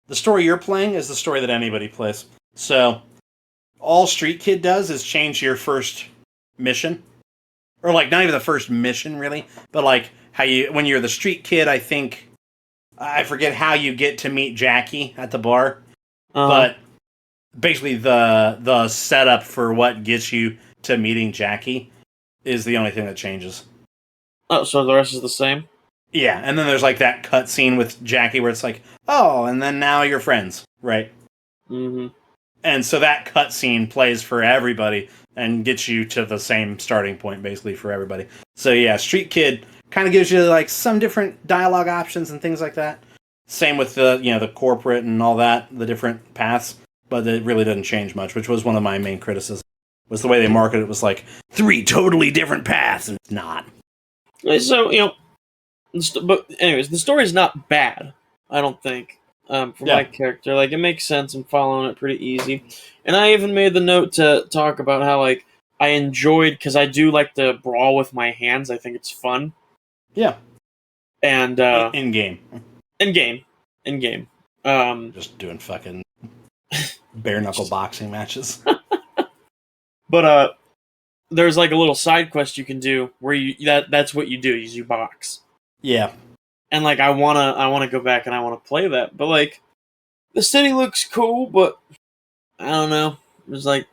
B: the story you're playing is the story that anybody plays. So all Street Kid does is change your first mission, or like not even the first mission really, but like how you when you're the Street Kid. I think I forget how you get to meet Jackie at the bar, but basically the setup for what gets you to meeting Jackie is the only thing that changes.
C: Oh, so the rest is the same?
B: Yeah, and then there's like that cutscene with Jackie where it's like, oh, and then now you're friends, right?
C: Mm-hmm.
B: And so that cutscene plays for everybody and gets you to the same starting point, basically, for everybody. So yeah, Street Kid kind of gives you like some different dialogue options and things like that. Same with the the corporate and all that, the different paths, but it really doesn't change much, which was one of my main criticisms. Was the way they marketed it was like 3 totally different paths, and it's not.
C: So but anyways, the story's not bad. I don't think. For my character, like it makes sense. I'm following it pretty easy, and I even made the note to talk about how like I enjoyed because I do like to brawl with my hands. I think it's fun.
B: Yeah,
C: and
B: in game,
C: just
B: doing fucking bare knuckle boxing matches.
C: But there's like a little side quest you can do where that's what you do. You box.
B: Yeah.
C: And like I wanna go back and I wanna play that, but like the city looks cool, but I don't know. It was a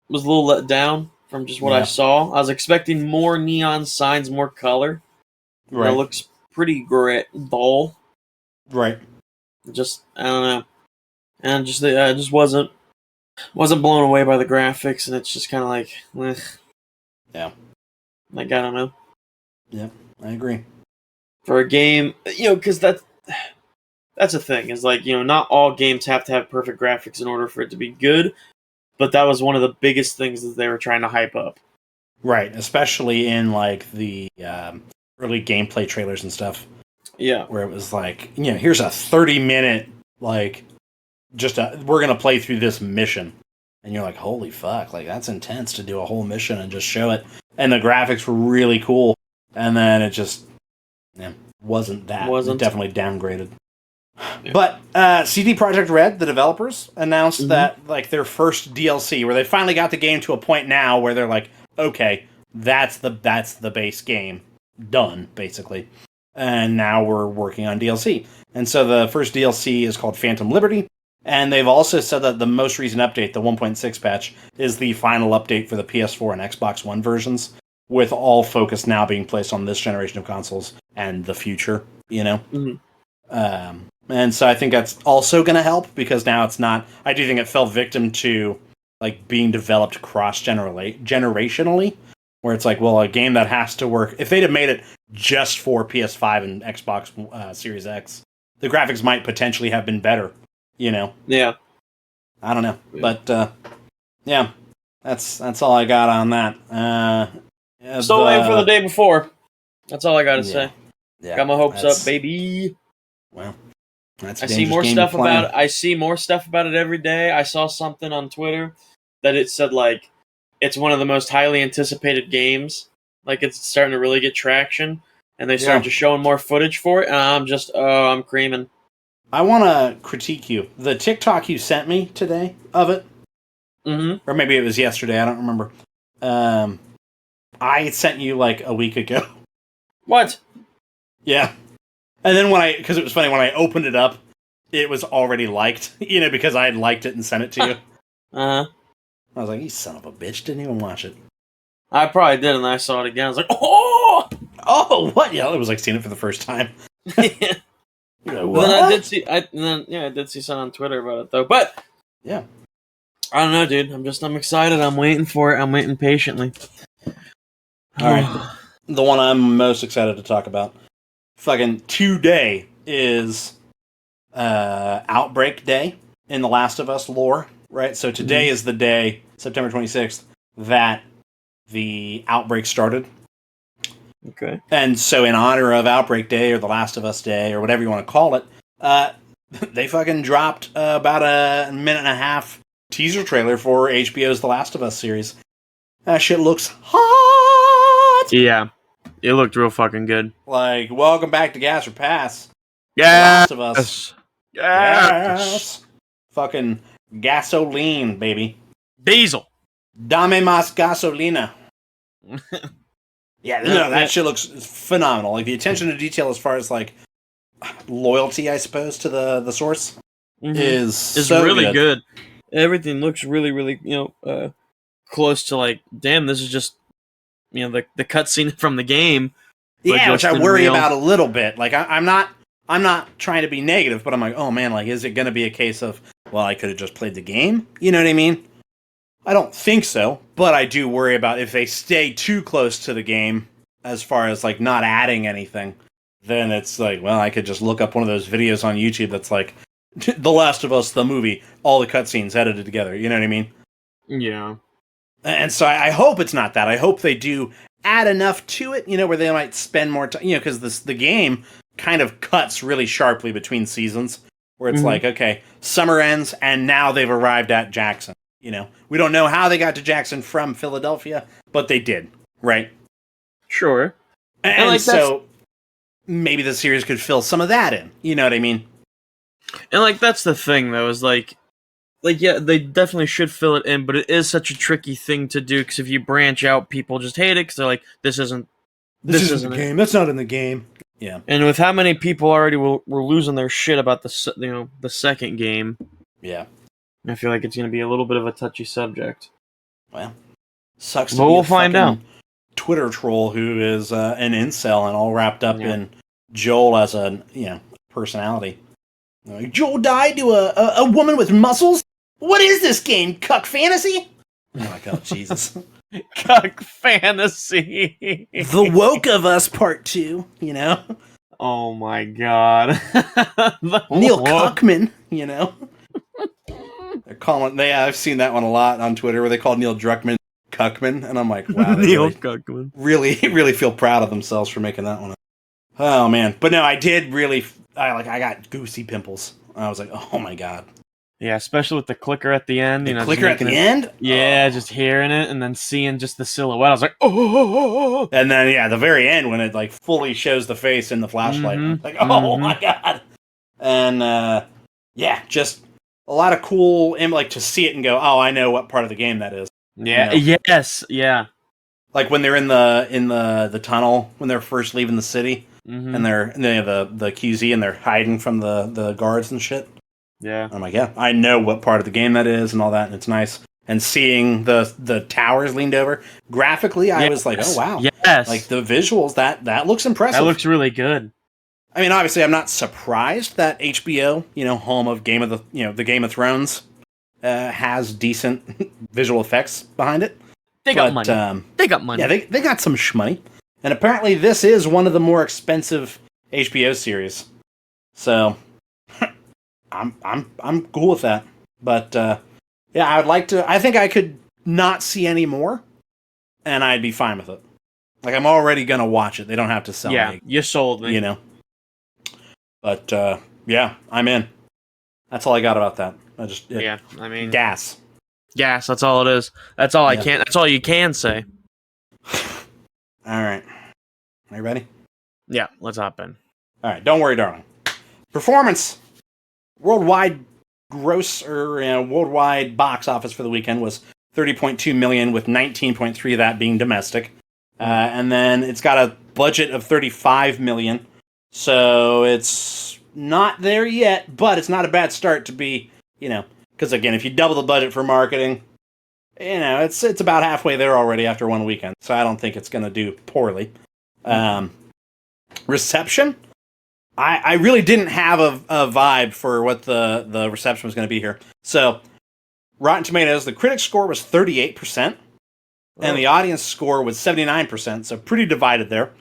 C: little let down from just what I saw. I was expecting more neon signs, more color. Right. It looks pretty dull.
B: Right.
C: Just I don't know, and I just wasn't blown away by the graphics, and it's just kind of like,
B: yeah.
C: Like I don't know.
B: Yeah, I agree.
C: For a game, because that's the thing is like not all games have to have perfect graphics in order for it to be good, but that was one of the biggest things that they were trying to hype up.
B: Right, especially in like the early gameplay trailers and stuff.
C: Yeah,
B: where it was like here's a 30-minute like we're gonna play through this mission, and you're like, holy fuck, like that's intense to do a whole mission and just show it, and the graphics were really cool, and then it just wasn't that. It definitely downgraded. Yeah. But CD Projekt Red, the developers, announced that like their first DLC, where they finally got the game to a point now where they're like, okay, that's the base game done, basically, and now we're working on DLC. And so the first DLC is called Phantom Liberty, and they've also said that the most recent update, the 1.6 patch, is the final update for the PS4 and Xbox One versions, with all focus now being placed on this generation of consoles and the future, And so I think that's also going to help, because now it's not... I do think it fell victim to like being developed cross-generationally, where it's like, well, a game that has to work... If they'd have made it just for PS5 and Xbox Series X, the graphics might potentially have been better, Yeah. I don't know. Yeah. But, yeah. That's all I got on that.
C: Still waiting for the day before. That's all I got to say. Yeah. Got my hopes up, baby.
B: Well,
C: I see more stuff about it. I see more stuff about it every day. I saw something on Twitter that it said like it's one of the most highly anticipated games. Like it's starting to really get traction, and they started just showing more footage for it. And I'm creaming.
B: I want to critique you. The TikTok you sent me today of it, or maybe it was yesterday. I don't remember. I sent you like a week ago.
C: What?
B: Yeah. And then because it was funny, when I opened it up, it was already liked, because I had liked it and sent it to you. I was like, you son of a bitch, didn't even watch it.
C: I probably did, and then I saw it again. I was like, oh,
B: what? Yeah, it was like seeing it for the first time.
C: Yeah. Like, what? Then I did see something on Twitter about it though. But
B: yeah,
C: I don't know, dude. I'm excited. I'm waiting for it. I'm waiting patiently.
B: All right, the one I'm most excited to talk about. Fucking today is Outbreak Day in The Last of Us lore, right? So today is the day, September 26th, that the Outbreak started.
C: Okay.
B: And so in honor of Outbreak Day, or The Last of Us Day, or whatever you want to call it, they fucking dropped about a minute and a half teaser trailer for HBO's The Last of Us series. That shit looks hot!
C: Yeah. It looked real fucking good.
B: Like, welcome back to Gas or Pass.
C: Yes.
B: The Last of Us. Yes. Fucking gasoline, baby.
C: Diesel.
B: Dame más gasolina. Yeah, no, that shit looks phenomenal. Like, the attention to detail as far as, like, loyalty, I suppose, to the source is so
C: really good. Everything looks really, really, close to, like, damn, this is just, the cutscene from the game,
B: Yeah, which I worry about a little bit. Like, I'm not trying to be negative, but I'm like, oh man, like, is it going to be a case of, well, I could have just played the game? You know what I mean? I don't think so, but I do worry about if they stay too close to the game, as far as, like, not adding anything, then it's like, well, I could just look up one of those videos on YouTube that's like, The Last of Us, the movie, all the cutscenes edited together, you know what I mean?
C: Yeah.
B: And so I hope it's not that. I hope they do add enough to it, where they might spend more time, because the game kind of cuts really sharply between seasons, where it's like, okay, summer ends, and now they've arrived at Jackson. We don't know how they got to Jackson from Philadelphia, but they did, right?
C: Sure.
B: And like, so maybe the series could fill some of that in. You know what I mean?
C: And like, that's the thing, though, is like, yeah, they definitely should fill it in, but it is such a tricky thing to do, because if you branch out, people just hate it, because they're like, this isn't
B: the game. That's not in the game. Yeah.
C: And with how many people already were losing their shit about the second game,
B: yeah,
C: I feel like it's going to be a little bit of a touchy subject.
B: Well, sucks.
C: But we'll find out.
B: Twitter troll who is an incel and all wrapped up in Joel as a personality. Joel died to a woman with muscles. What is this game? Cuck fantasy? Oh my god, Jesus.
C: Cuck fantasy.
B: The Woke of Us Part 2,
C: Oh my god.
B: Neil Cuckman, They're calling I've seen that one a lot on Twitter where they call Neil Druckmann Cuckman, and I'm like, wow,
C: Neil Cuckman.
B: Really feel proud of themselves for making that one up. Oh man. But no, I did really I got goosey pimples. I was like, oh my god.
C: Yeah, especially with the clicker at the end.
B: The clicker at the end?
C: Yeah, just hearing it and then seeing just the silhouette. I was like, oh.
B: And then, the very end when it, like, fully shows the face in the flashlight. Like, oh my god. And, just a lot of cool, like, to see it and go, oh, I know what part of the game that is.
C: Yeah, yes, yeah.
B: Like, when they're in the tunnel, when they're first leaving the city, and they have the QZ, and they're hiding from the guards and shit.
C: Yeah.
B: I'm like, yeah, I know what part of the game that is and all that, and it's nice. And seeing the towers leaned over, graphically, I was like, oh, wow.
C: Yes.
B: Like, the visuals, that looks impressive.
C: That looks really good.
B: I mean, obviously, I'm not surprised that HBO, home of the Game of Thrones, has decent visual effects behind it.
C: They got money. They got money.
B: Yeah, they got some shmoney. And apparently, this is one of the more expensive HBO series. So... I'm cool with that, but I would like to. I think I could not see any more, and I'd be fine with it. Like, I'm already gonna watch it. They don't have to sell me.
C: Yeah, you sold me.
B: But I'm in. That's all I got about that. Gas.
C: Gas. That's all it is. That's all That's all you can say.
B: All right. Are you ready?
C: Yeah. Let's hop in.
B: All right. Don't worry, darling. Performance. Worldwide gross worldwide box office for the weekend was $30.2 million, with 19.3 of that being domestic. And then it's got a budget of $35 million. So it's not there yet, but it's not a bad start to be, because again, if you double the budget for marketing, it's about halfway there already after one weekend. So I don't think it's going to do poorly. Reception? I really didn't have a vibe for what the reception was going to be here. So, Rotten Tomatoes, the critic score was 38%, and the audience score was 79%, so pretty divided there.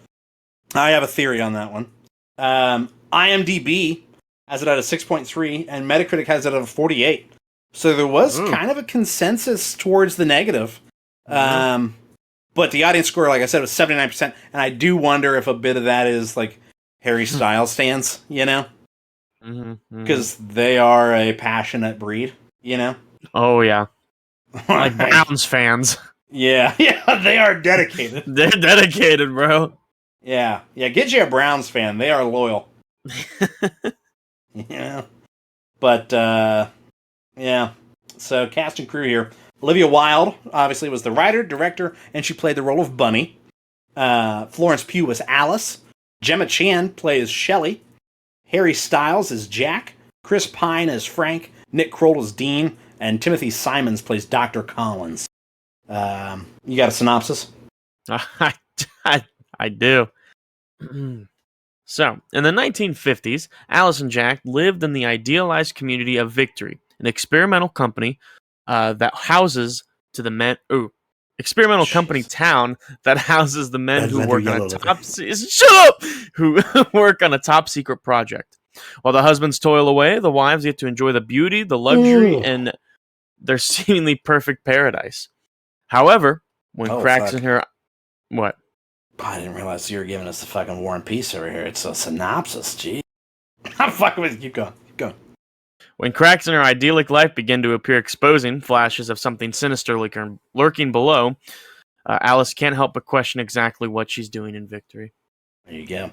B: I have a theory on that one. IMDb has it at a 6.3, and Metacritic has it at a 48. So there was kind of a consensus towards the negative. But the audience score, like I said, was 79%, and I do wonder if a bit of that is, like, Harry Styles fans, because they are a passionate breed,
C: Oh yeah, like Browns fans.
B: Yeah, they are dedicated.
C: They're dedicated, bro.
B: Yeah, get you a Browns fan. They are loyal. But So cast and crew here: Olivia Wilde obviously was the writer, director, and she played the role of Bunny. Florence Pugh was Alice. Gemma Chan plays Shelley. Harry Styles is Jack. Chris Pine is Frank. Nick Kroll is Dean. And Timothy Simons plays Dr. Collins. You got a synopsis?
C: I do. So, in the 1950s, Alice and Jack lived in the idealized community of Victory, an experimental company that houses to the men. Ooh, experimental company town that houses the men who work on a top. Shut up! Who work on a top secret project. While the husbands toil away, the wives get to enjoy the beauty, the luxury, and their seemingly perfect paradise. However, when cracks in her, what?
B: I didn't realize you were giving us the fucking War and Peace over here. It's a synopsis, gee. I'm fucking with you. Keep going. Keep going.
C: When cracks in her idyllic life begin to appear, exposing flashes of something sinister lurking below, Alice can't help but question exactly what she's doing in Victory.
B: There you go.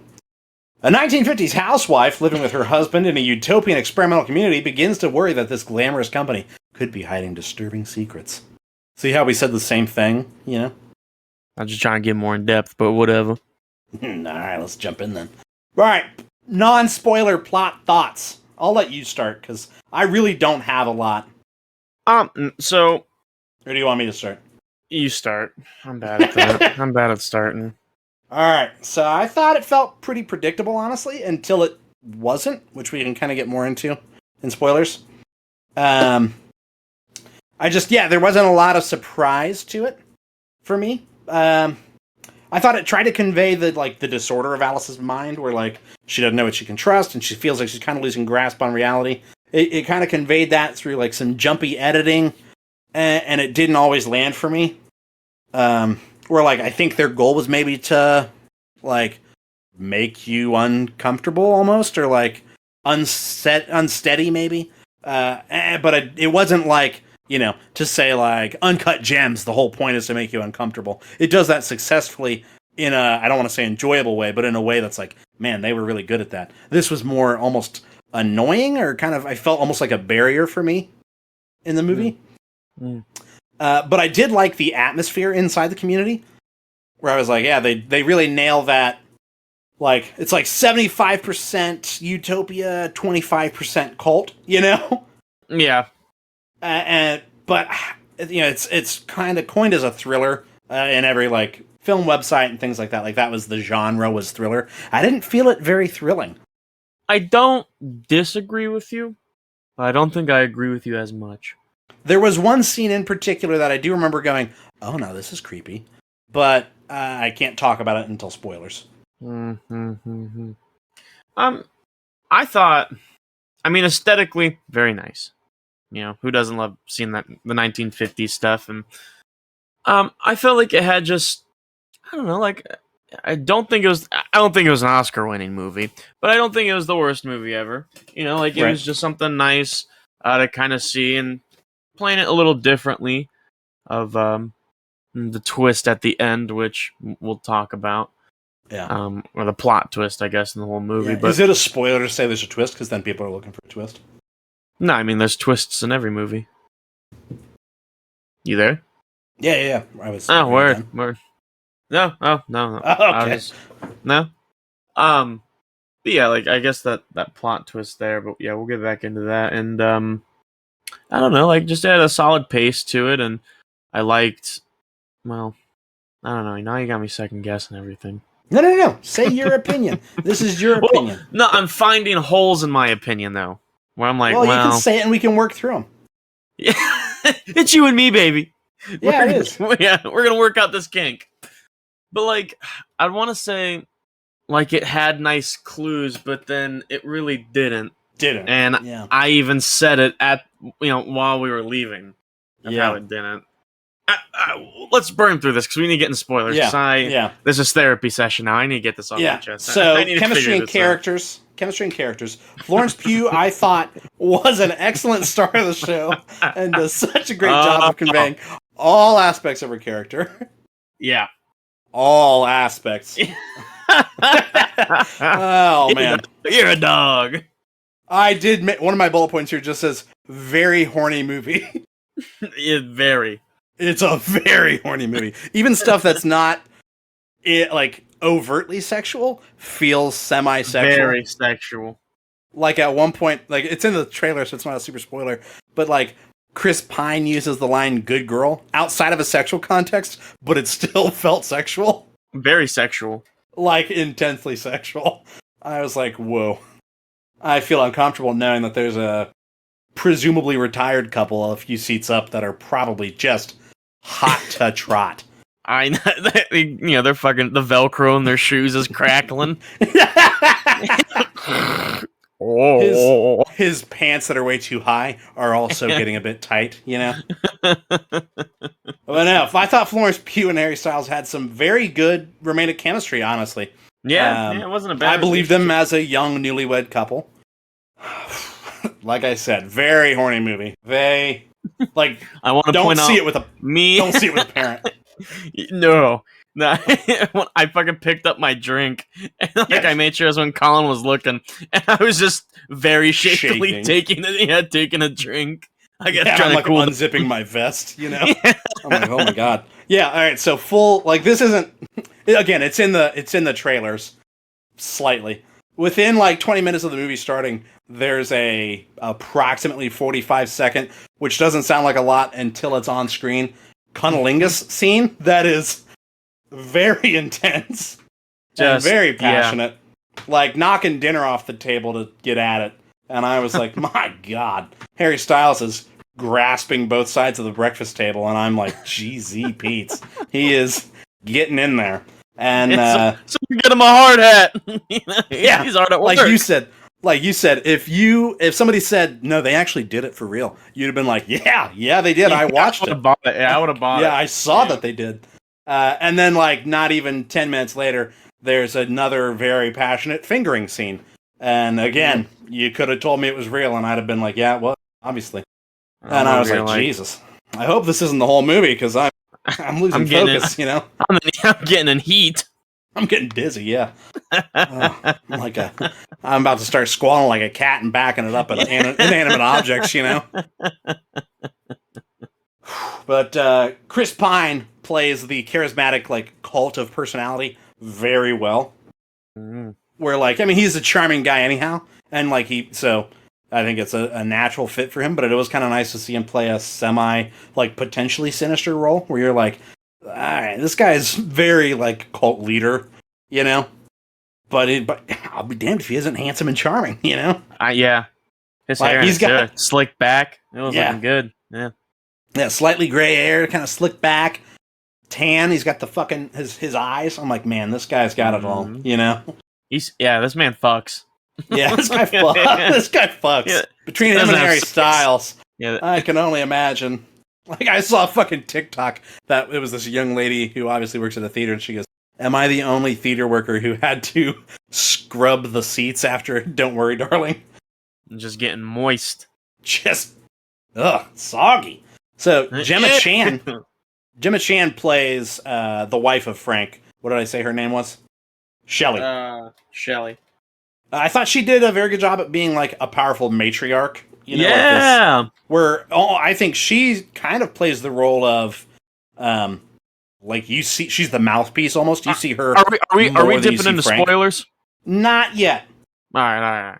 B: A 1950s housewife living with her husband in a utopian experimental community begins to worry that this glamorous company could be hiding disturbing secrets. See how we said the same thing, you know?
C: I'm just trying to get more in depth, but whatever.
B: Alright, let's jump in then. Alright, non-spoiler plot thoughts. I'll let you start, because I really don't have a lot.
C: So...
B: Or do you want me to start?
C: You start. I'm bad at that. I'm bad at starting.
B: Alright, so I thought it felt pretty predictable, honestly, until it wasn't, which we can kind of get more into in spoilers. There wasn't a lot of surprise to it for me. I thought it tried to convey the disorder of Alice's mind, where she doesn't know what she can trust, and she feels like she's kind of losing grasp on reality. It kind of conveyed that through some jumpy editing, and it didn't always land for me. Where I think their goal was maybe to make you uncomfortable almost, or unsteady maybe. But it wasn't to say uncut gems, the whole point is to make you uncomfortable. It does that successfully in a, I don't want to say enjoyable way, but in a way that's man, they were really good at that. This was more almost annoying, or I felt almost like a barrier for me in the movie. But I did like the atmosphere inside the community, where I was they really nail that. It's 75% utopia, 25% cult, you know?
C: Yeah.
B: But it's kind of coined as a thriller in every film website and things like that. That was the genre, was thriller. I didn't feel it very thrilling.
C: I don't disagree with you, but I don't think I agree with you as much.
B: There was one scene in particular that I do remember going, "Oh no, this is creepy," but I can't talk about it until spoilers.
C: I thought, aesthetically, very nice. You know, who doesn't love seeing the 1950s stuff? And I felt like it had just, I don't know, I don't think it was an Oscar-winning movie, but I don't think it was the worst movie ever. You know, it was just something nice to kind of see, and playing it a little differently of the twist at the end, which we'll talk about.
B: Yeah.
C: Or the plot twist, I guess, in the whole movie.
B: Yeah.
C: But
B: is it a spoiler to say there's a twist? Because then people are looking for a twist.
C: No, there's twists in every movie. You there?
B: Yeah. I was.
C: Oh, word. No. Oh, no.
B: Okay.
C: No. But yeah, I guess that plot twist there. But yeah, we'll get back into that. And I don't know, just had a solid pace to it, and I liked. Well, I don't know. Now you got me second guessing everything.
B: No. Say your opinion. This is your opinion.
C: No, I'm finding holes in my opinion, though. Where I'm
B: well, you can say it and we can work through them.
C: Yeah, it's you and me, baby.
B: Yeah, it is.
C: Yeah, we're gonna work out this kink. But I'd want to say, it had nice clues, but then it really didn't. And yeah. I even said it while we were leaving. How it didn't. Let's burn through this because we need to get into spoilers.
B: Yeah.
C: This is therapy session now. I need to get this off my chest.
B: So chemistry and characters. Florence Pugh, I thought, was an excellent star of the show and does such a great job of conveying all aspects of her character.
C: Yeah.
B: All aspects. Oh, man.
C: You're a dog.
B: I did. One of my bullet points here just says, very horny movie.
C: Very.
B: It's a very horny movie. Even stuff that's not overtly sexual feels semi-sexual.
C: Very sexual.
B: At one point, it's in the trailer, so it's not a super spoiler, but Chris Pine uses the line "good girl" outside of a sexual context, but it still felt sexual.
C: Very sexual.
B: like intensely sexual. I was like, whoa. I feel uncomfortable knowing that there's a presumably retired couple a few seats up that are probably just hot to trot.
C: I know, they're fucking, the Velcro in their shoes is crackling.
B: His pants that are way too high are also getting a bit tight, you know? But no, I thought Florence Pugh and Harry Styles had some very good romantic chemistry, honestly.
C: Yeah, it wasn't a bad
B: I believe them as a young newlywed couple. Like I said, very horny movie. I want to point out, don't see it with a parent.
C: No. I fucking picked up my drink, and I made sure as when Colin was looking, and I was just very shakily taking a drink. I guess
B: I'm like unzipping my vest, you know. Yeah. I'm like, oh my god. Yeah. All right. So full. Like this isn't. Again, it's in the trailers, slightly. Within like 20 minutes of the movie starting, there's a approximately 45-second, which doesn't sound like a lot until it's on screen, cunnilingus scene that is very intense and very passionate. Yeah. Like knocking dinner off the table to get at it. And I was like, my god. Harry Styles is grasping both sides of the breakfast table, and I'm like, GZ Pete's. He is getting in there. And
C: so get him a hard hat. Yeah, he's hard at work.
B: Like you said, if somebody said no, they actually did it for real, you'd have been like, yeah, they did. I watched it.
C: I would have bought it.
B: Yeah, I saw that they did. And then, like, not even 10 minutes later, there's another very passionate fingering scene. And again, you could have told me it was real, and I'd have been like, yeah, well, obviously. And I was like, Jesus, I hope this isn't the whole movie because I'm losing focus, you know?
C: I'm getting in heat.
B: I'm getting dizzy, yeah. I'm about to start squalling like a cat and backing it up at inanimate objects, you know? But Chris Pine plays the charismatic, like, cult of personality very well. Mm-hmm. Where, like, I mean, he's a charming guy anyhow. And, like, so I think it's a natural fit for him, but it was kind of nice to see him play a potentially sinister role, where you're like, all right, this guy's very, like, cult leader, you know? But I'll be damned if he isn't handsome and charming, you know?
C: Yeah. His hair, he's got slick back. It was looking good. Yeah.
B: Yeah, slightly gray hair, kind of slick back, tan. He's got the fucking, his eyes. I'm like, man, this guy's got it all, you know?
C: This man fucks.
B: Yeah, this guy fucks. This guy fucks. Yeah. Between him and Harry Styles, I can only imagine. Like, I saw a fucking TikTok that it was this young lady who obviously works at a theater, and she goes, am I the only theater worker who had to scrub the seats after Don't Worry, Darling?
C: Just getting moist.
B: Just, soggy. So, Gemma Chan plays the wife of Frank. What did I say her name was? Shelley.
C: Shelley.
B: I thought she did a very good job at being, like, a powerful matriarch. You know,
C: yeah.
B: I think she kind of plays the role of, like, you see, she's the mouthpiece almost. You see her.
C: Are we dipping into Frank. Spoilers?
B: Not yet.
C: All right.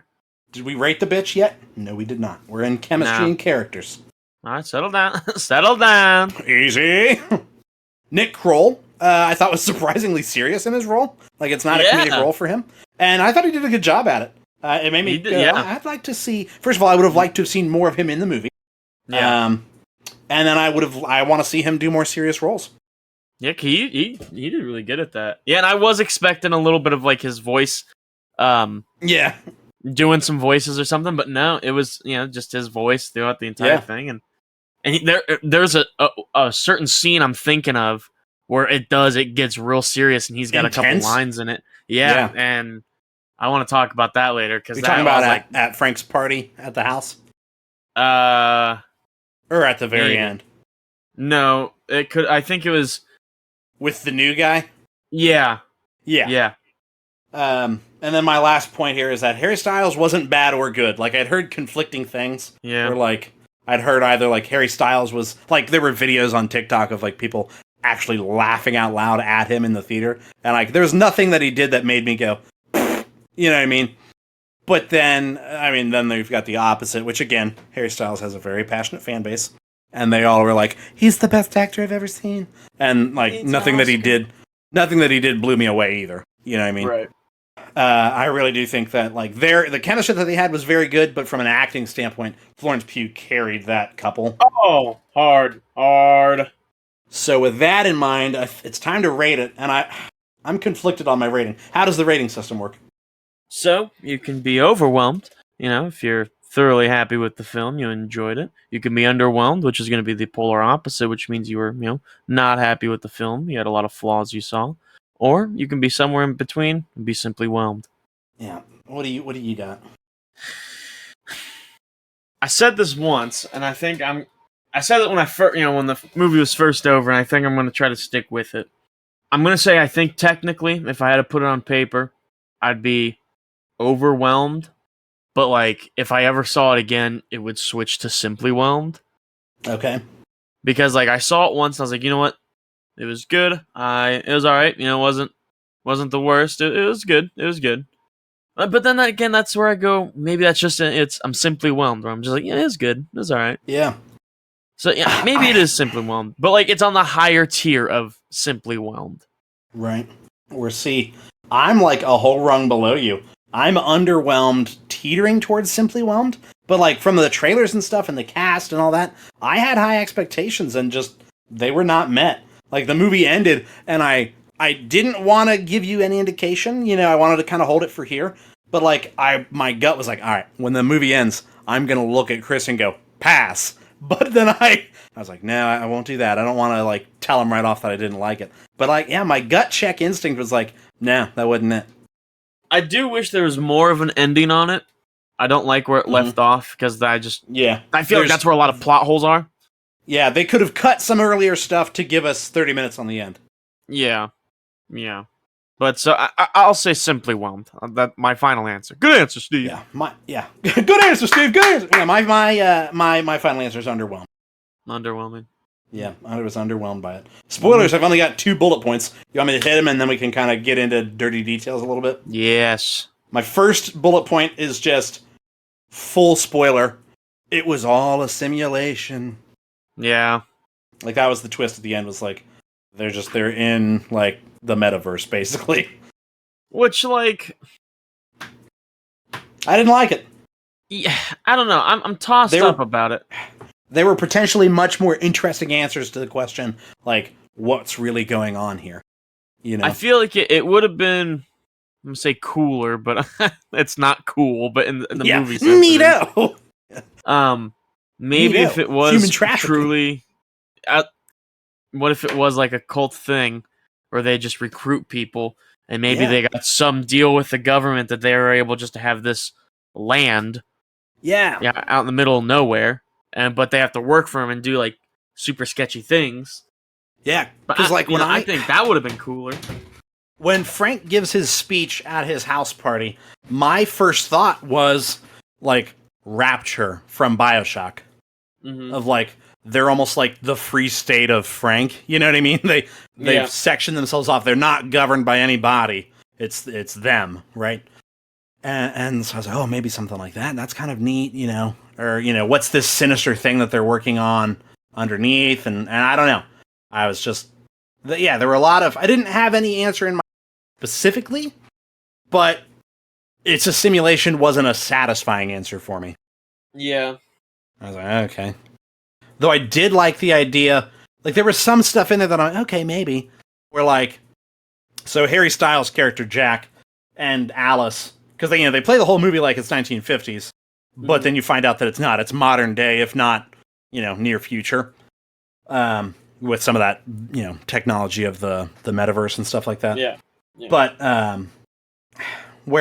B: Did we rate the bitch yet? No, we did not. We're in chemistry and characters.
C: All right, settle down. Settle down.
B: Easy. Nick Kroll, I thought was surprisingly serious in his role. Like, it's not a comedic role for him. And I thought he did a good job at it. It made me I'd like to see... First of all, I would have liked to have seen more of him in the movie. Yeah. And then I want to see him do more serious roles.
C: Yeah, he did really good at that. Yeah, and I was expecting a little bit of, like, his voice... doing some voices or something, but no, it was, just his voice throughout the entire thing. And there's a certain scene I'm thinking of where it gets real serious, and he's got intense. A couple lines in it. Yeah, and I want to talk about that later because
B: talking about at Frank's party at the house, or at the very end.
C: No, it could. I think it was
B: with the new guy.
C: Yeah.
B: And then my last point here is that Harry Styles wasn't bad or good. Like, I'd heard conflicting things.
C: Yeah.
B: Where, like, I'd heard either, like, Harry Styles was... Like, there were videos on TikTok of, like, people actually laughing out loud at him in the theater. And, like, there was nothing that he did that made me go... You know what I mean? But then, then they've got the opposite, which, again, Harry Styles has a very passionate fan base. And they all were like, he's the best actor I've ever seen. And, like, nothing that he did blew me away either.
A: You know what I mean?
C: Right.
A: I really do think that like the chemistry that they had was very good, but from an acting standpoint, Florence Pugh carried that couple.
C: Oh, hard.
A: So with that in mind, it's time to rate it, and I'm conflicted on my rating. How does the rating system work?
C: So you can be overwhelmed, if you're thoroughly happy with the film, you enjoyed it. You can be underwhelmed, which is going to be the polar opposite, which means you were, not happy with the film. You had a lot of flaws you saw. Or you can be somewhere in between and be simply whelmed.
A: Yeah. What do you got?
C: I said this once, and I think I said it when when the movie was first over, and I think I'm going to try to stick with it. I'm going to say I think technically, if I had to put it on paper, I'd be overwhelmed. But like, if I ever saw it again, it would switch to simply whelmed.
A: Okay.
C: Because like I saw it once, and I was like, you know what? It was good. It was all right. Wasn't the worst. It was good. It was good. But then again, that's where I go. Maybe that's just I'm simply whelmed. Where I'm just like, yeah, it's good. It was all right.
A: Yeah.
C: So yeah, maybe it is simply whelmed, but like it's on the higher tier of simply whelmed.
A: Right. I'm like a whole rung below you. I'm underwhelmed, teetering towards simply whelmed. But like from the trailers and stuff and the cast and all that, I had high expectations and just they were not met. Like, the movie ended, and I didn't want to give you any indication. I wanted to kind of hold it for here. But, like, my gut was like, all right, when the movie ends, I'm going to look at Chris and go, pass. But then I was like, no, I won't do that. I don't want to, like, tell him right off that I didn't like it. But, like, yeah, my gut check instinct was like, no, that wasn't it.
C: I do wish there was more of an ending on it. I don't like where it left off, because I feel like that's where a lot of plot holes are.
A: Yeah, they could have cut some earlier stuff to give us 30 minutes on the end.
C: Yeah. But so I'll say simply whelmed. That my final answer. Good answer, Steve.
A: Yeah. Good answer, Steve. Good answer. Yeah, my final answer is underwhelmed.
C: Underwhelming.
A: Yeah, I was underwhelmed by it. Spoilers. I've only got 2 bullet points. You want me to hit them, and then we can kind of get into dirty details a little bit?
C: Yes.
A: My first bullet point is just full spoiler. It was all a simulation.
C: Yeah.
A: Like, that was the twist at the end, was like, they're in, like, the metaverse, basically.
C: Which, like...
A: I didn't like it.
C: Yeah, I don't know. I'm tossed up about it.
A: There were potentially much more interesting answers to the question, like, what's really going on here?
C: I feel like it would have been, I'm going to say cooler, but it's not cool, but in the movie sense.
A: Neato!
C: Maybe if it was truly... what if it was like a cult thing where they just recruit people and maybe they got some deal with the government that they were able just to have this land out in the middle of nowhere, but they have to work for them and do like super sketchy things.
A: Yeah, because like
C: I think that would have been cooler.
A: When Frank gives his speech at his house party, my first thought was like Rapture from BioShock. Of like, they're almost like the free state of Frank. You know what I mean? They've sectioned themselves off. They're not governed by anybody. It's them, right? And so I was like, oh, maybe something like that. That's kind of neat, Or, what's this sinister thing that they're working on underneath? And I don't know. I was just... there were a lot of... I didn't have any answer in my specifically, but it's a simulation wasn't a satisfying answer for me.
C: Yeah.
A: I was like, okay. Though I did like the idea, like there was some stuff in there that I'm like, okay, maybe. Where like, so Harry Styles' character Jack and Alice, because they play the whole movie like it's 1950s, but then you find out that it's not. It's modern day, if not, near future. With some of that, technology of the metaverse and stuff like that.
C: Yeah.
A: But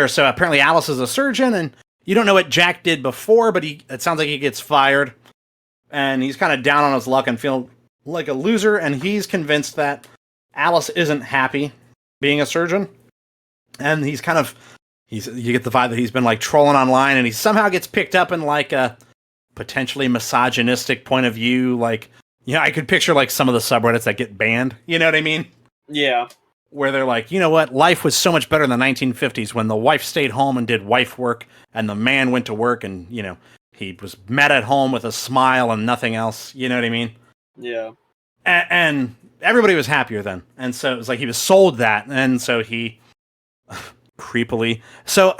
A: so apparently Alice is a surgeon, and you don't know what Jack did before, but it sounds like he gets fired. And he's kind of down on his luck and feeling like a loser, and he's convinced that Alice isn't happy being a surgeon. And you get the vibe that he's been like trolling online, and he somehow gets picked up in like a potentially misogynistic point of view. Like, I could picture like some of the subreddits that get banned. You know what I mean?
C: Yeah.
A: Where they're like, you know what? Life was so much better in the 1950s when the wife stayed home and did wife work, and the man went to work and, he was met at home with a smile and nothing else. You know what I mean?
C: Yeah.
A: And everybody was happier then. And so it was like he was sold that. And so he
B: creepily. So,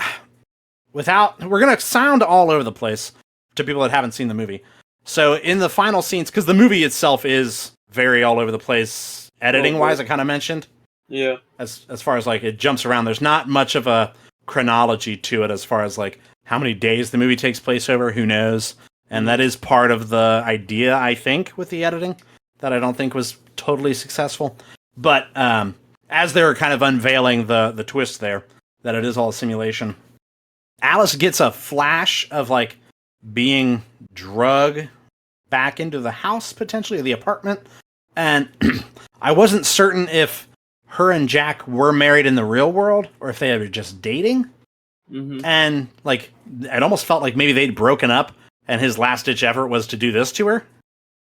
B: we're going to sound all over the place to people that haven't seen the movie. So, in the final scenes, because the movie itself is very all over the place, editing-wise, I kind of mentioned.
C: Yeah.
B: As far as, like, it jumps around, there's not much of a chronology to it as far as, like, how many days the movie takes place over, who knows. And that is part of the idea, I think, with the editing, that I don't think was totally successful. But as they were kind of unveiling the twist there, that it is all a simulation, Alice gets a flash of, like, being drugged back into the house, potentially, or the apartment. And I wasn't certain if her and Jack were married in the real world, or if they were just dating.
C: Mm-hmm.
B: And, like, it almost felt like maybe they'd broken up, and his last-ditch effort was to do this to her.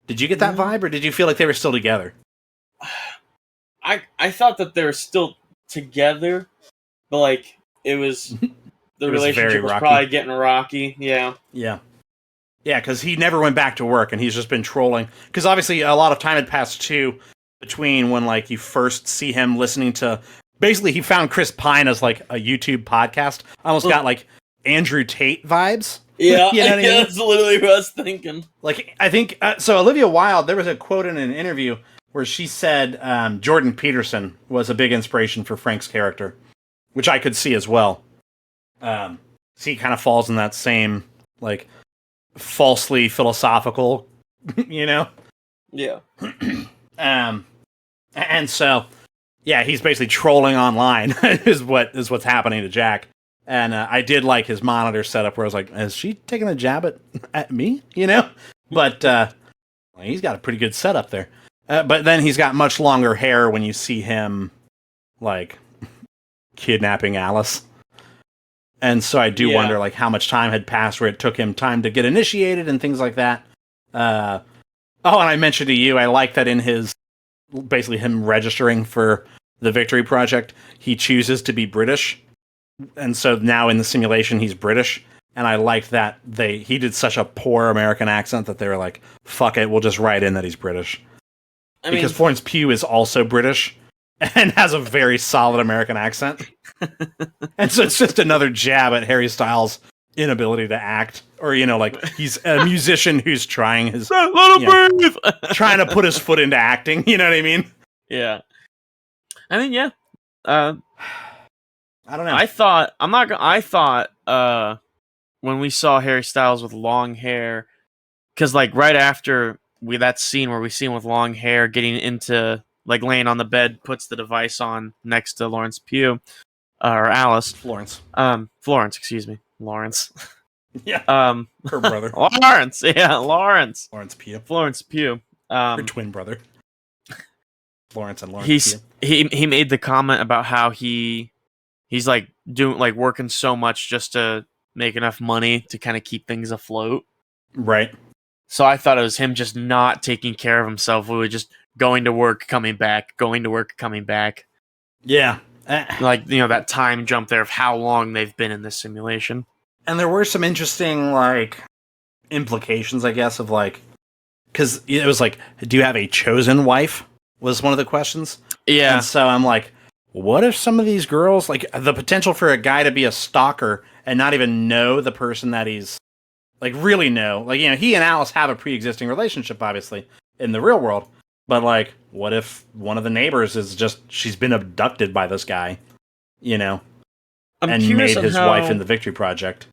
B: Did you get that vibe, or did you feel like they were still together?
C: I thought that they were still together, but, like, it was... The relationship was probably getting rocky, yeah.
B: Yeah. Yeah, because he never went back to work, and he's just been trolling. Because obviously a lot of time had passed, too, between when, like, you first see him listening to... Basically, he found Chris Pine as, like, a YouTube podcast. Almost got, like, Andrew Tate vibes.
C: Yeah,
B: you know what I mean?
C: That's literally what I was thinking.
B: Like, I think... so Olivia Wilde, there was a quote in an interview where she said Jordan Peterson was a big inspiration for Frank's character, which I could see as well. So he kind of falls in that same, like, falsely philosophical, you know?
C: Yeah.
B: And so, yeah, he's basically trolling online is what's happening to Jack. And I did like his monitor setup where I was like, is she taking a jab at me? You know? But he's got a pretty good setup there. But then he's got much longer hair when you see him, like, kidnapping Alice. And so I do wonder, like, how much time had passed where it took him time to get initiated and things like that. And I mentioned to you, I like that in his, basically him registering for the Victory Project, he chooses to be British. And so now in the simulation, he's British. And I liked that he did such a poor American accent that they were like, fuck it, we'll just write in that he's British. Because Florence Pugh is also British and has a very solid American accent. And so it's just another jab at Harry Styles' inability to act. Or, you know, like, he's a musician who's trying his... trying to put his foot into acting, you know what I mean?
C: Yeah. I mean, yeah.
B: I don't know.
C: I thought when we saw Harry Styles with long hair, because, like, right after that scene where we see him with long hair getting into, like, laying on the bed, puts the device on next to Florence Pugh, or Alice.
B: Florence,
C: excuse me. Lawrence.
B: Yeah. Her brother.
C: Lawrence. Yeah, Lawrence.
B: Florence Pugh.
C: Florence Pugh.
B: Her twin brother. Florence and Lawrence
C: Pugh. He made the comment about how he's like working so much just to make enough money to kind of keep things afloat.
B: Right.
C: So I thought it was him just not taking care of himself. We were just going to work, coming back, going to work, coming back.
B: Yeah.
C: Like, you know, that time jump there of how long they've been in this simulation.
B: And there were some interesting, like, implications, I guess, of, like... Because it was like, do you have a chosen wife? Was one of the questions.
C: Yeah.
B: And so I'm like, what if some of these girls... Like, the potential for a guy to be a stalker and not even know the person that he's... Like, really know. Like, you know, he and Alice have a pre-existing relationship, obviously, in the real world. But, like, what if one of the neighbors is just... She's been abducted by this guy, you know? And made his wife in the Victory Project.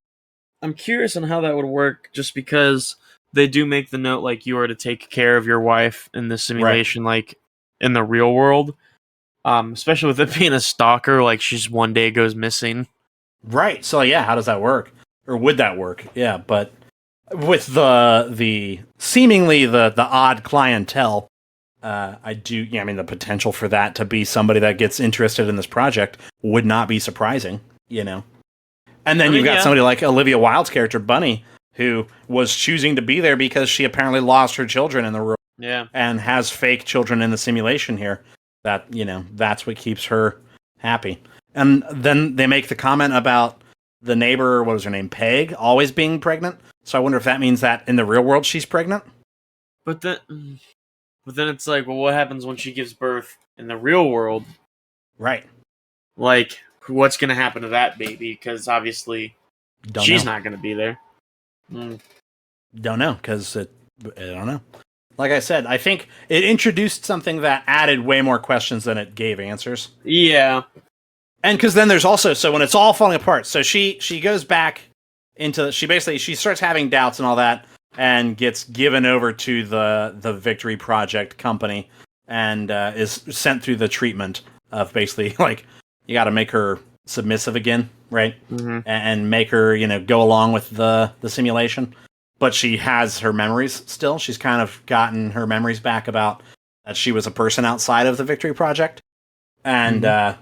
C: I'm curious on how that would work, just because they do make the note, like, you are to take care of your wife in the simulation, right, like, in the real world. Especially with it being a stalker, like, she's one day goes missing.
B: Right. So, yeah, how does that work? Or would that work? Yeah, but with the seemingly the odd clientele, the potential for that to be somebody that gets interested in this project would not be surprising, you know? And then you've got somebody like Olivia Wilde's character, Bunny, who was choosing to be there because she apparently lost her children in the world.
C: Yeah.
B: And has fake children in the simulation here. That, you know, that's what keeps her happy. And then they make the comment about the neighbor, what was her name, Peg, always being pregnant. So I wonder if that means that in the real world she's pregnant.
C: But then it's like, well, what happens when she gives birth in the real world?
B: Right.
C: Like, what's going to happen to that baby? Because obviously she's not going to be there.
B: Don't know, because I don't know. Like I said, I think it introduced something that added way more questions than it gave answers.
C: Yeah.
B: And because then there's also, so when it's all falling apart, so she goes back into, she starts having doubts and all that, and gets given over to the Victory Project company, and is sent through the treatment of basically, like, you got to make her submissive again, right?
C: Mm-hmm.
B: And make her, go along with the simulation. But she has her memories still. She's kind of gotten her memories back about that she was a person outside of the Victory Project. And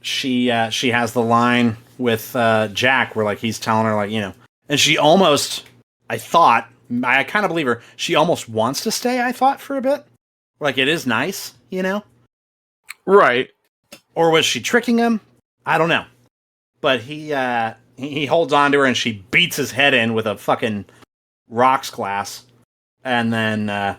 B: she has the line with Jack where, like, he's telling her, like, and she almost, I kind of believe her, she almost wants to stay, I thought, for a bit. Like, it is nice,
C: Right.
B: Or was she tricking him? I don't know. But he holds on to her, and she beats his head in with a fucking rocks glass, and then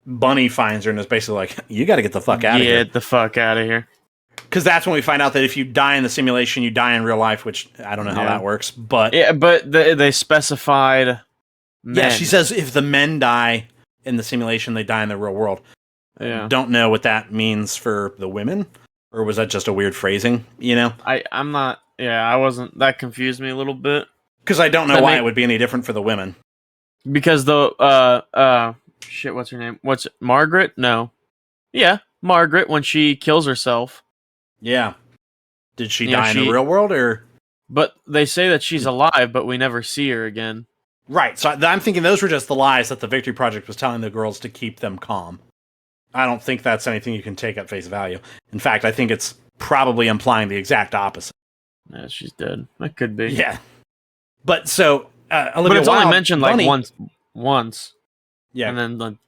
B: Bunny finds her and is basically like, you gotta get the fuck out of here.
C: Get the fuck out of here.
B: Because that's when we find out that if you die in the simulation, you die in real life, which I don't know how that works, but...
C: Yeah, but they specified men.
B: Yeah, she says if the men die in the simulation, they die in the real world.
C: Yeah.
B: Don't know what that means for the women, or was that just a weird phrasing,
C: I'm not... Yeah, I wasn't... That confused me a little bit.
B: Because I don't know why it would be any different for the women.
C: Because the shit, what's her name? Margaret? No. Yeah, Margaret, when she kills herself.
B: Yeah. Did she die in the real world, or?
C: But they say that she's alive, but we never see her again.
B: Right. So I'm thinking those were just the lies that the Victory Project was telling the girls to keep them calm. I don't think that's anything you can take at face value. In fact, I think it's probably implying the exact opposite.
C: Yeah, she's dead. That could be.
B: Yeah. But so Olivia
C: but it's
B: Wilde,
C: only mentioned
B: Bunny,
C: like once.
B: Yeah.
C: And then,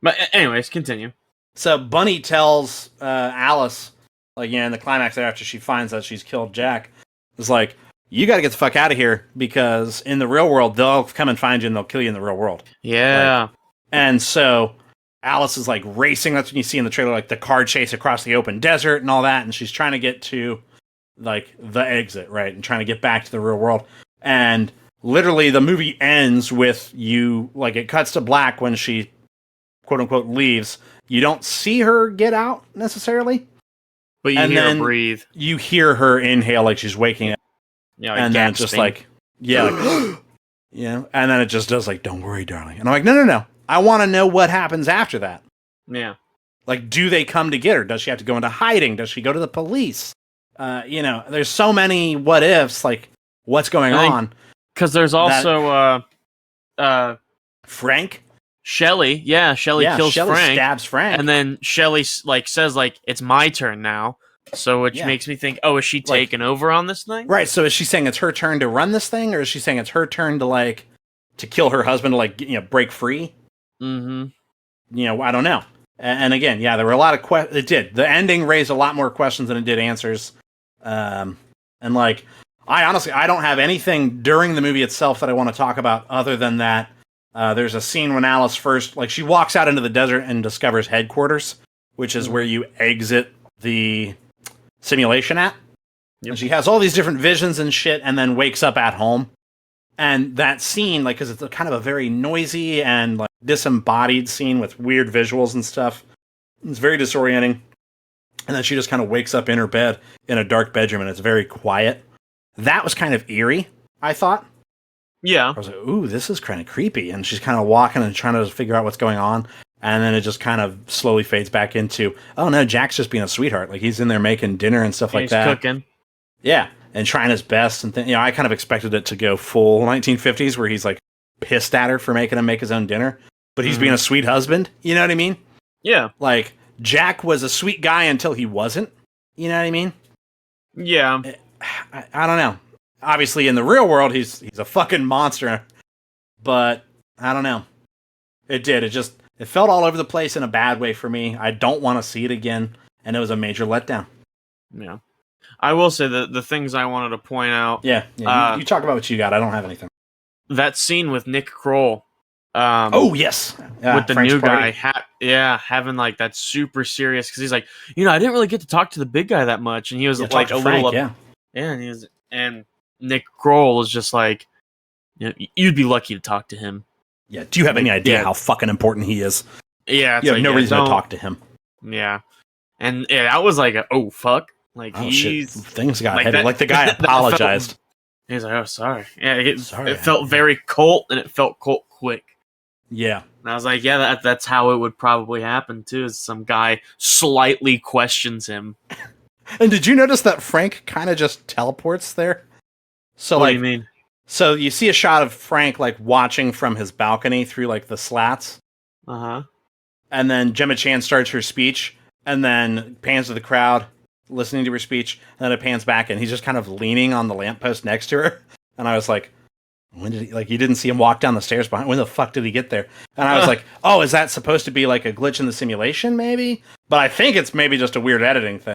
C: but anyways, continue.
B: So Bunny tells Alice, like, in the climax there, after she finds that she's killed Jack, is like, you got to get the fuck out of here, because in the real world, they'll come and find you and they'll kill you in the real world.
C: Yeah.
B: And so Alice is like racing. That's when you see in the trailer, like the car chase across the open desert and all that. And she's trying to get to like the exit, right? And trying to get back to the real world. And literally the movie ends with you, like, it cuts to black when she quote unquote leaves. You don't see her get out necessarily,
C: but you hear her breathe.
B: You hear her inhale like she's waking up.
C: Yeah, like
B: and then it's just like, yeah, like, and then it just does like, don't worry, darling. And I'm like, no. I want to know what happens after that.
C: Yeah.
B: Like, do they come to get her? Does she have to go into hiding? Does she go to the police? There's so many what ifs, like, what's going on?
C: Because there's also,
B: Frank?
C: Shelly. Yeah, Shelly kills Frank.
B: Stabs Frank.
C: And then Shelly, like, says, like, it's my turn now. So, which makes me think, is she taking over on this thing? Right,
B: so is she saying it's her turn to run this thing? Or is she saying it's her turn to, like, to kill her husband to, like, break free?
C: Mm-hmm.
B: I don't know. And again, there were a lot of questions. It did. The ending raised a lot more questions than it did answers. And, like, I don't have anything during the movie itself that I want to talk about other than that. There's a scene when Alice first, like, she walks out into the desert and discovers headquarters, which is where you exit the simulation at. Yep. And she has all these different visions and shit, and then wakes up at home. And that scene, like, because it's kind of a very noisy and, like, disembodied scene with weird visuals and stuff. It's very disorienting. And then she just kind of wakes up in her bed in a dark bedroom, and it's very quiet. That was kind of eerie, I thought.
C: Yeah.
B: I was like, ooh, this is kind of creepy. And she's kind of walking and trying to figure out what's going on. And then it just kind of slowly fades back into, oh no, Jack's just being a sweetheart. Like, he's in there making dinner and stuff like that.
C: He's cooking.
B: Yeah. And trying his best. And I kind of expected it to go full 1950s where he's like pissed at her for making him make his own dinner. But he's being a sweet husband. You know what I mean?
C: Yeah.
B: Like, Jack was a sweet guy until he wasn't. You know what I mean?
C: Yeah.
B: I don't know. Obviously, in the real world, he's a fucking monster. But I don't know. It did. It felt all over the place in a bad way for me. I don't want to see it again. And it was a major letdown.
C: Yeah. I will say that the things I wanted to point out.
B: Yeah. You talk about what you got. I don't have anything.
C: That scene with Nick Kroll.
B: Oh, yes.
C: With the
B: Frank's
C: new
B: party.
C: guy. Having that super serious. Because he's like, I didn't really get to talk to the big guy that much. And he was like a
B: Frank,
C: little. Yeah, and Nick Kroll was just like, you'd be lucky to talk to him.
A: Yeah. Do you have any idea how fucking important he is?
C: Yeah,
A: you have no reason to talk to him.
C: Yeah, and that was like, oh fuck, like
A: shit. Things got heavy. Like the guy apologized.
C: He's like, oh, sorry. Yeah, it felt very Colt, and it felt Colt quick.
A: Yeah.
C: And I was like, yeah, that's how it would probably happen, too, is some guy slightly questions him.
A: And did you notice that Frank kind of just teleports there? So,
C: what do you mean?
A: So you see a shot of Frank, like, watching from his balcony through, like, the slats.
C: Uh-huh.
A: And then Gemma Chan starts her speech, and then pans to the crowd, listening to her speech, and then it pans back, and he's just kind of leaning on the lamppost next to her. And I was like, when did he, like, you didn't see him walk down the stairs behind, when the fuck did he get there? And I was like, oh, is that supposed to be like a glitch in the simulation, maybe? But I think it's maybe just a weird editing thing.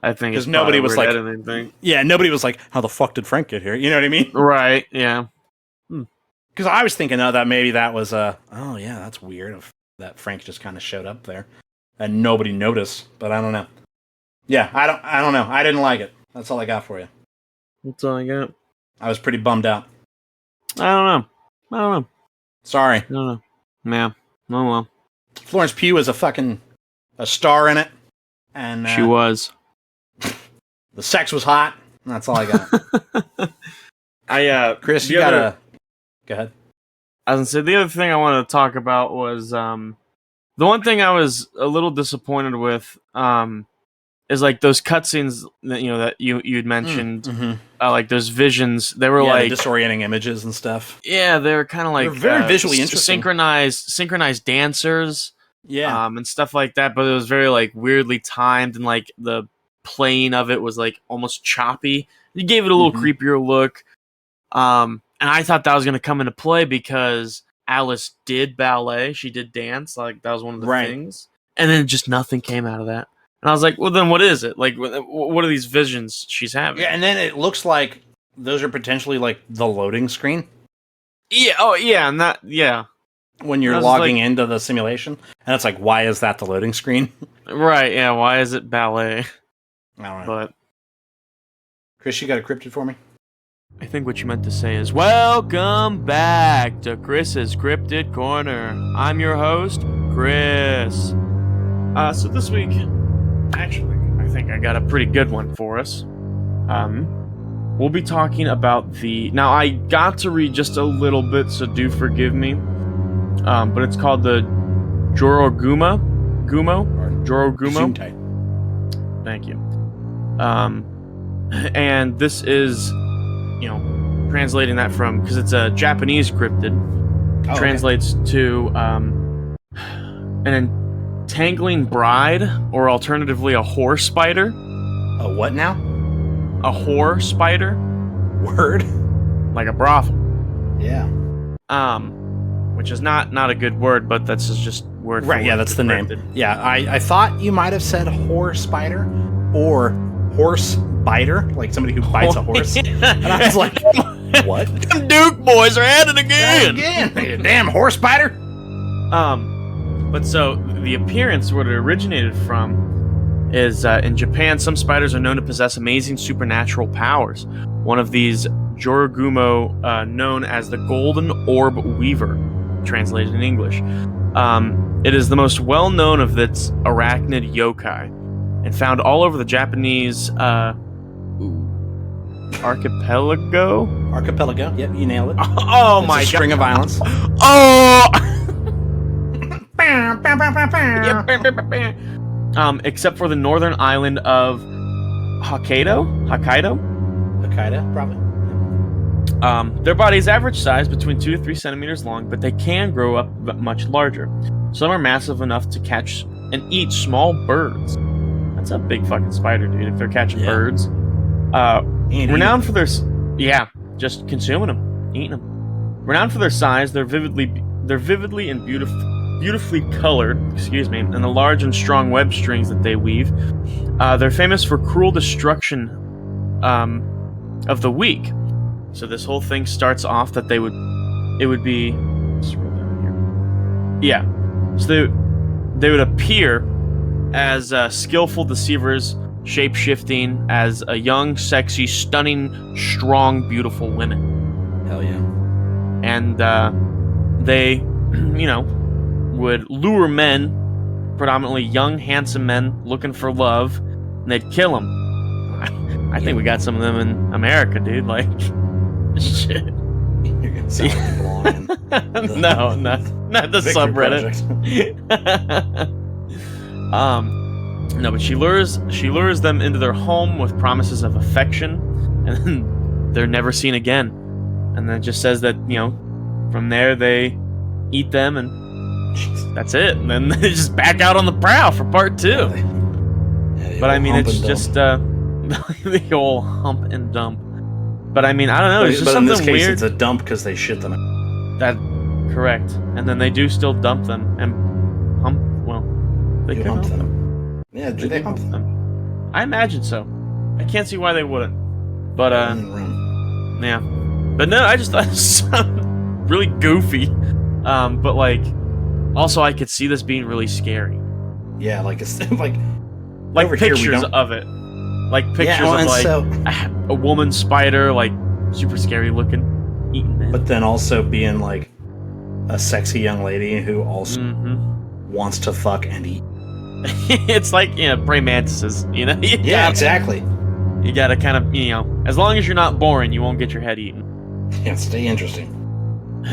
C: I think
A: because nobody was like,
C: editing thing.
A: Yeah, nobody was like, how the fuck did Frank get here? You know what I mean?
C: Right, yeah.
A: Because I was thinking, that maybe that was oh yeah, that's weird that Frank just kind of showed up there and nobody noticed, but I don't know. Yeah, I don't know. I didn't like it. That's all I got for you.
C: That's all I got.
A: I was pretty bummed out.
C: I don't know.
A: Sorry.
C: I don't know. Yeah. Oh well.
A: Florence Pugh was a star in it, and
C: she was.
A: The sex was hot. That's all I got. Chris, you gotta go ahead.
C: I was gonna say the other thing I wanted to talk about was the one thing I was a little disappointed with is like those cutscenes that you'd mentioned, like those visions. They were like
A: the disorienting images and stuff.
C: Yeah, they were kind of like
A: they're very visually interesting.
C: Synchronized dancers.
A: Yeah,
C: and stuff like that. But it was very like weirdly timed, and like the playing of it was like almost choppy. You gave it a little creepier look. And I thought that was going to come into play because Alice did ballet. She did dance. Like, that was one of the things. And then just nothing came out of that. And I was like, well, then what is it? Like, what are these visions she's having?
A: Yeah, and then it looks like those are potentially, like, the loading screen.
C: Yeah, oh, yeah, and that, yeah.
A: When you're logging into the simulation. And it's like, why is that the loading screen?
C: Right, yeah, why is it ballet?
A: I don't know.
C: But
A: Chris, you got a cryptid for me?
C: I think what you meant to say is, welcome back to Chris's Cryptid Corner. I'm your host, Chris. So this week, actually, I think I got a pretty good one for us. We'll be talking about now I got to read just a little bit, so do forgive me. But it's called the Jorogumo? Thank you. And this is, translating that from, because it's a Japanese cryptid, translates to an entangling bride, or alternatively a whore spider.
A: A what now?
C: A whore spider.
A: Word?
C: Like a brothel.
A: Yeah.
C: Which is not a good word, but that's just word for
A: right, yeah, that's the name. Yeah, I thought you might have said whore spider or horse biter, like somebody who bites a horse. And I was like, what?
C: Duke boys are at it again!
A: Damn horse biter!
C: But so, the appearance, what it originated from, is in Japan, some spiders are known to possess amazing supernatural powers. One of these, Jorogumo, known as the Golden Orb Weaver, translated in English. It is the most well-known of its arachnid yokai, and found all over the Japanese archipelago.
A: Archipelago, yep, you nailed it.
C: Oh my god!
A: String of violence.
C: Oh. Except for the northern island of Hokkaido,
A: probably.
C: Their body's average size, between 2 to 3 centimeters long, but they can grow up much larger. Some are massive enough to catch and eat small birds. That's a big fucking spider, dude. If they're catching birds, renowned for their just consuming them, eating them. Renowned for their size, they're vividly and beautifully colored. And the large and strong web strings that they weave. They're famous for cruel destruction of the weak. So this whole thing starts off that it would be. Scroll down here. Yeah. So they would appear as skillful deceivers, shape-shifting as a young, sexy, stunning, strong, beautiful women.
A: Hell yeah.
C: And they, would lure men, predominantly young, handsome men looking for love, and they'd kill them. I think we got some of them in America, dude. Like, shit.
A: You're gonna sound like you belong in
C: No, not the subreddit. No, but she lures them into their home with promises of affection, and then they're never seen again. And then it just says that, from there they eat them, and that's it. And then they just back out on the prowl for part 2.
A: Yeah,
C: but I mean, it's just the old hump and dump. But I mean, I don't know. It's just
A: but
C: something
A: in this case,
C: weird.
A: it's a dump because they shit them out.
C: That correct. And then they do still dump them and hump. Well, they
A: You
C: could
A: hump
C: hump
A: them. Yeah, do they hump them?
C: I imagine so. I can't see why they wouldn't. But yeah. But no, I just thought it sounded really goofy. But like, also I could see this being really scary.
A: Yeah, like it's like over
C: pictures
A: here,
C: of it. Like pictures of like a woman spider, like super scary looking, eating men.
A: But then also being like a sexy young lady who also wants to fuck and eat.
C: It's like, praying mantises,
A: Yeah, exactly.
C: You gotta kind of, as long as you're not boring, you won't get your head eaten.
A: Yeah, stay interesting.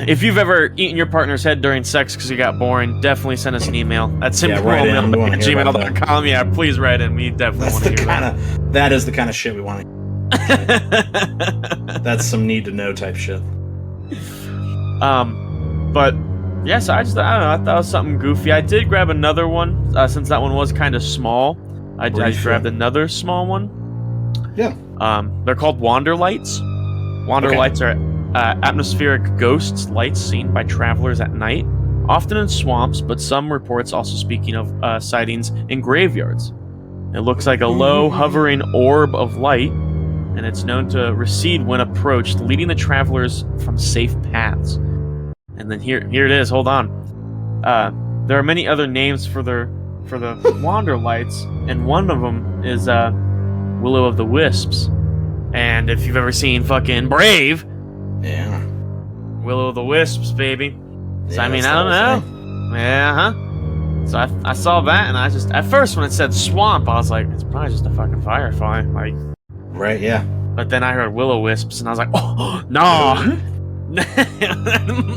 C: If you've ever eaten your partner's head during sex because you got boring, definitely send us an email at simpleromeo@gmail.com. Yeah, please write in. We definitely want to hear that.
A: That is the kind of shit we want to That's some need to know type shit.
C: But yeah, so I don't know, I thought it was something goofy. I did grab another one, since that one was kind of small. I grabbed another small one.
A: Yeah.
C: They're called wander lights. Wander lights are atmospheric ghosts, lights seen by travelers at night, often in swamps, but some reports also speaking of sightings in graveyards. It looks like a low, hovering orb of light, and it's known to recede when approached, leading the travelers from safe paths. And then here it is. Hold on. There are many other names for the wander lights, and one of them is Willow of the Wisps. And if you've ever seen fucking Brave,
A: yeah,
C: Willow of the Wisps, baby. So
A: yeah,
C: I mean, I don't know. Yeah, So I saw that, and I just at first when it said swamp, I was like, it's probably just a fucking firefly, like.
A: Right. Yeah.
C: But then I heard Willow Wisps, and I was like, oh no.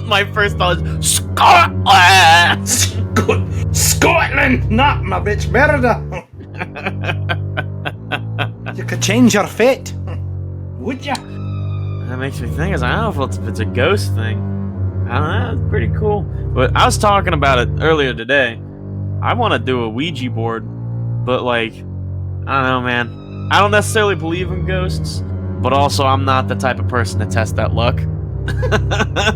C: My first thought was Scotland.
A: Scotland, not my bitch Merida. You could change your fate, would ya?
C: That makes me think. I don't know if it's a ghost thing. I don't know. It's pretty cool. But I was talking about it earlier today. I want to do a Ouija board, but like, I don't know, man. I don't necessarily believe in ghosts, but also I'm not the type of person to test that luck.